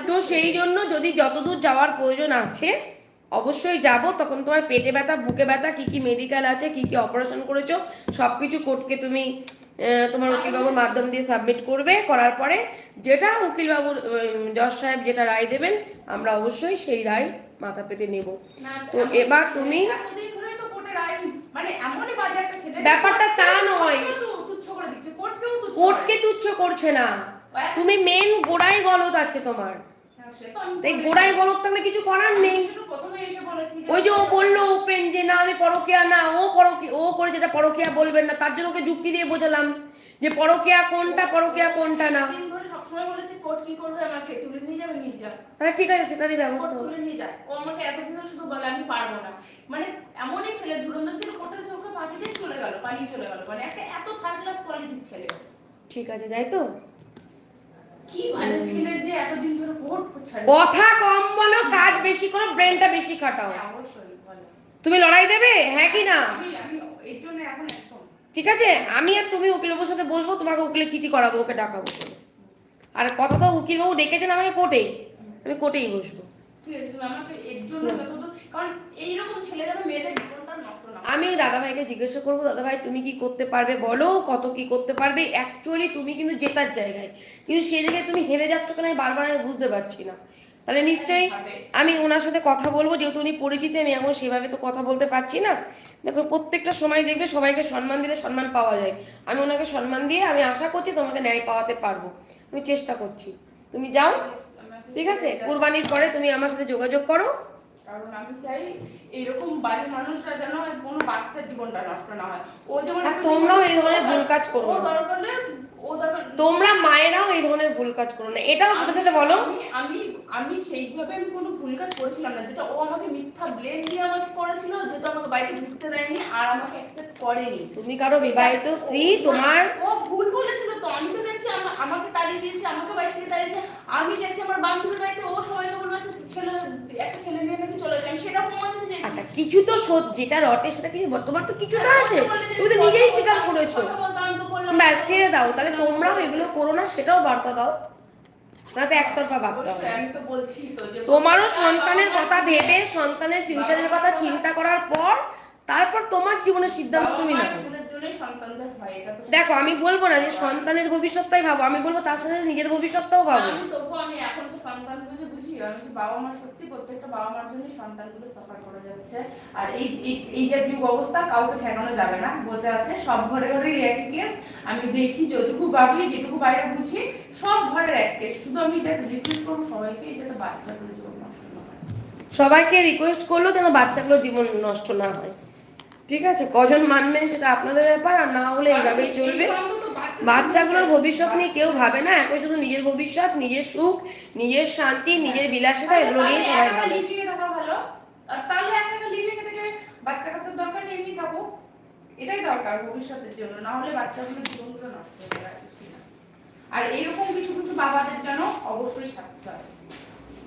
তো সেই জন্য যদি যতদূর যাওয়ার প্রয়োজন আছে অবশ্যই যাব, তখন তোমার পেটে ব্যথা, বুকে ব্যথা, কি কি মেডিকেল আছে, কি কি অপারেশন করেছো, সব কিছু কোর্টকে তুমি তোমার উকিলবাবুর মাধ্যম দিয়ে সাবমিট করবে, করার পরে যেটা উকিলবাবুর জজ সাহেব যেটা রায় দেবেন, আমরা অবশ্যই সেই রায় মাথা পেতে নেব। তো এবার তুমি ব্যাপারটা তা নয়, কোর্টকে তুচ্ছ করছে না, তুমি মেন গোড়াই গলদ আছে তোমার, তাই গোড়াই গলদ থাকলে কিছু করার নেই। ওই যে ও বললো ওপেন যে না আমি পরকীয়া না, ও করে যেটা পরকীয়া বলবেন না, তার জন্য ওকে যুক্তি দিয়ে বোঝালাম যে পরকীয়া কোনটা না। সবসময় বলেছে কোর্ট কি করবে, আমাকে তুলে নিয়ে যাবে, নিয়ে যাবে, তাহলে ঠিক আছে, সেটারই ব্যবস্থা কোর্ট হবে। তুলে নিয়ে যায়। ও আমাকে এতদিন শুধু বলে আমি পারবো না, মানে এমনই ছেলে, ধুরন্ধর ছিল, কোর্টের চোখে ফাঁকি দিয়ে চলে গেল, পালিয়ে চলে গেল, মানে একটা এত থার্ড ক্লাস কোয়ালিটির ছেলে। ঠিক আছে, যাই তো। কি মানে ছেলে যে এতদিন ধরে কোর্ট ছাড়ে। কথা কম বলো, কাজ বেশি করো, ব্রেনটা বেশি খাটাও। অবশ্যই বলে। তুমি লড়াই দেবে, হ্যাঁ কি না? আমি এর জন্য এখন একদম ঠিক আছে, আমি আর তুমি উকিলবাবুর সাথে বসবো, তোমাকে উকিলের চিঠি করাবো, ওকে ডাকাবো। আর কথা তো উকিলবাবু ডেকেছেন আমাকে কোর্টে, আমি কোর্টেই বসবো। ঠিক আছে, তুমি আমাকে এর জন্য যতদূর, কারণ এইরকম ছেলে যেন মেয়েদের জীবনটা নষ্ট না। আমি দাদাভাইকে জিজ্ঞাসা করবো, দাদাভাই তুমি কি করতে পারবে বলো, কত কি করতে পারবে। অ্যাকচুয়ালি তুমি কিন্তু জেতার জায়গায়, কিন্তু সেই জায়গায় তুমি হেরে যাচ্ছ কেন আমি বারবার আমি বুঝতে পারছি না। তাহলে নিশ্চয়ই আমি ওনার সাথে কথা বলবো, যেহেতু উনি পরিচিত, আমি এখন সেভাবে তো কথা বলতে পারছি না। দেখো প্রত্যেকটা সময় দেখবে সবাইকে সম্মান দিলে সম্মান পাওয়া যায়, আমি ওনাকে সম্মান দিয়ে আমি আশা করছি তোমাকে ন্যায় পাওয়াতে পারবো, আমি চেষ্টা করছি। তুমি যাও, ঠিক আছে, কুরবানির পরে তুমি আমার সাথে যোগাযোগ করো। কারণ আমি চাই এরকম বাড়ির মানুষরা যেন কোনো বাচ্চার জীবনটা নষ্ট না হয়। ও যেমন আর তোমরাও এই ধরনের ভুল কাজ করো ও না, দরকার হলে ও দরকার, তোমরা মায়েরাও এই ধরনের ভুল কাজ করো না, এটাও সাথে সাথে বলো। আমি সেইভাবে আমি কোনো ভুল কাজ করেছিলাম না, যেটা ও আমাকে মিথ্যা ব্লেম দিয়ে আমাকে করেছিল, যেটা আমাকে বাড়িতে ঢুকতে দেয়নি আর আমাকে অ্যাকসেপ্ট করেনি। তুমি কারো বিবাহিত স্ত্রী, তোমার ও ভুল বলেছিল তো, আমি তো দেখছি আমাকে তাড়িয়ে দিয়েছে, আমাকে বাড়ি থেকে তাড়িয়েছে, আমি গেছি আমার বান্ধবীর বাড়িতে, ও সবাইকে বলবে ছেলে, একটা ছেলে নিয়ে নাকি চলে যায়, আমি সেটা প্রমাণ দিতে চাইছি। আচ্ছা কিছু তো যেটা রটে সেটা কিছু, তোমার তো কিছুটা আছে, তুমি তো নিজেই স্বীকার করেছো। ব্যাস ছেড়ে দাও, তাহলে তোমরাও এগুলো করো না, সেটাও বার্তা দাও, না তো একতরফা ভাবতে হবে। আমি তো বলছি তো যে তোমারও সন্তানের কথা ভেবে, সন্তানের ফিউচারের কথা চিন্তা করার পর তারপর তোমার জীবনের সিদ্ধান্ত তুমি নাও। সন্তানদের হয়, এটা তো দেখো আমি বলবো না যে সন্তানের ভবিষ্যৎটাই ভাবো, আমি বলবো তার সাথে নিজের ভবিষ্যৎটাও ভাবো। আমি তবুও আমি এখন তো সন্তান বুঝে বুঝি, আমি যে বাবা মা সত্যি প্রত্যেকটা বাবা মার জন্য সন্তানগুলো সাফার করে যাচ্ছে। আর এই যে যুগ অবস্থা কাউকে ঠেকানো যাবে না, বোঝা আছে সব ঘরে ঘরে একই কেস। আমি দেখি যতটুকু ভাবি, যেটুকু বাইরে বুঝি, সব ঘরের এক কেস। শুধু আমি জাস্ট রিকোয়েস্ট করবো সবাইকে যাতে বাচ্চাগুলো জীবন নষ্ট না হয়। সবাইকে রিকোয়েস্ট করলো যেন বাচ্চাগুলো জীবন নষ্ট না হয়, ঠিক আছে, কজন মানবেন সেটা আপনাদের ব্যাপার, আর না হলে এইভাবেই চলবে। বাচ্চাগুলোর ভবিষ্যৎ নিয়ে কেউ ভাবে না, এখন শুধু নিজের ভবিষ্যৎ, নিজের সুখ, নিজের শান্তি, নিজের বিলাসিতা, এগুলো নিয়ে সবাই ভাবে। তাহলে একা লিভিং থেকে বাচ্চা কাচ্চার দরকার নেই, এমনি থাকো, এটাই দরকার ভবিষ্যতের জন্য, না হলে বাচ্চাগুলোর জীবনগুলো নষ্ট হয়ে যায়। আর এরকম কিছু কিছু বাবাদের জন্য অবশ্যই শাস্তি হবে,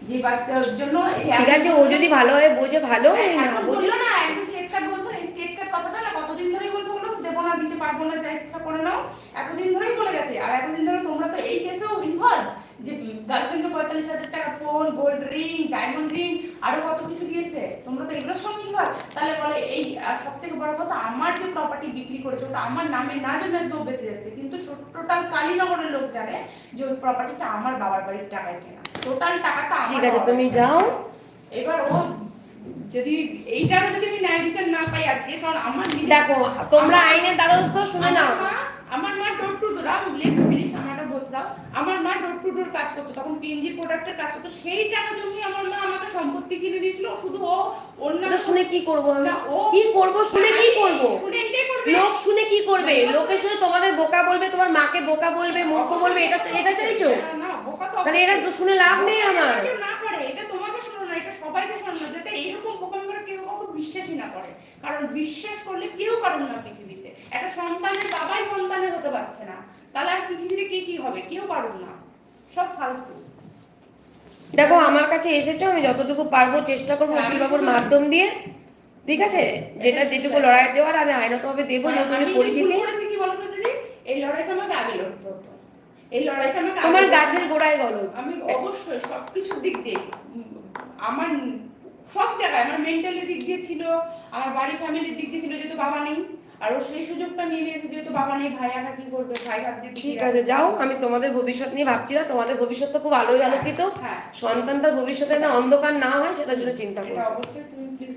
যে বাচ্চার জন্য। ঠিক আছে, ও যদি ভালোভাবে বোঝে ভালো, না বোঝে না, একটু স্টেট কার্ড বলছে, এই স্টেট কার্ড কথাটা না কতদিন ধরেই বলছে, বলো তো দেবো না, দিতে পারবো না, যা ইচ্ছা করে নাও, এতদিন ধরেই বলে গেছে। আর এতদিন ধরে তোমরা তো এই কেসেও ইনভলভ, যে গার্লফ্রেন্ডকে 45,000 টাকা phone, gold ring, diamond ring, আরো কত কিছু দিয়েছে, তোমরা তো এগুলোর সঙ্গে ইনভলভ। তাহলে বলে এই সব থেকে বড় কথা, আমার যে প্রপার্টি বিক্রি করেছে ওটা আমার নামে না, জন্য আজকেও বেঁচে যাচ্ছে, কিন্তু টোটাল কালীনগরের লোক জানে যে ওই প্রপার্টিটা আমার বাবার বাড়ির টাকায় কেনা, টোটাল টাকাটা আমার। ঠিক আছে, তুমি যাও। এবার ও যদি এইটারও যদি আমি ন্যায় বিচার না পাই আজকে, কারণ আমার দেখো তোমরা আইনের দ্বারস্থ, শুনে নাও, আমার মা ডোর টু ডোর, ফিনিশ আমারটা বলতে দাও, আমার মা ডোর টু ডোর কাজ করতো, তখন পিএনজি প্রোডাক্টের কাজ করতো, সেই টাকা জমিয়ে আমার মা আমাকে সম্পত্তি কিনে দিয়েছিল। শুধু ও অন্য শুনে কি করবো আমি, কি করবো শুনে, কি করবো লোক শুনে কি করবে, লোকে শুনে তোমাদের বোকা বলবে, তোমার মাকে বোকা বলবে, মূর্খ বলবে, এটা চাইছো? তাহলে এটা তো শুনে লাভ নেই আমার। না করে এটা তোমাকে শোনো না, এটা সবাইকে শোনো না, যাতে এইরকম বোকামি করে কেউ কাউকে বিশ্বাসই না করে, কারণ বিশ্বাস করলে কেউ কারণ না পৃথিবীতে। একটা সন্তানের বাবাই সন্তানের হতে পারছে না, তাহলে আর পৃথিবীতে কি হবে, কেউ কারণ না, সব ফালতু। দেখো আমার কাছে এসেছো, আমি যতটুকু পারবো চেষ্টা করবো উকিল বাবুর মাধ্যম দিয়ে, ঠিক আছে, যেটা যেটুকু লড়াই দেওয়ার আমি আইনতভাবে দেবো, যেহেতু আমি পরিচিতি। কি বলতো দিদি, এই লড়াইটা আমাকে আগে লড়তে হতো, এই লড়াইটা আমাকে তোমার গাছের গোড়ায় গেল, আমি অবশ্যই সবকিছুর দিক দিয়ে, আমার সব জায়গায়, আমার মেন্টালি দিক দিয়ে ছিল, আমার বাড়ি ফ্যামিলির দিক দিয়ে ছিল, যেহেতু বাবা নেই, আর ও সেই সুযোগটা নিয়ে নিয়েছে, যেহেতু বাবা নেই, ভাই একা কি করবে, ভাই ভাবছে। ঠিক আছে যাও, আমি তোমাদের ভবিষ্যৎ নিয়ে ভাবছি না, তোমাদের ভবিষ্যৎ তো খুব আলোয় আলোকিত, সন্তান তার ভবিষ্যতে না অন্ধকার না হয় সেটার জন্য চিন্তা করো। অবশ্যই তুমি প্লিজ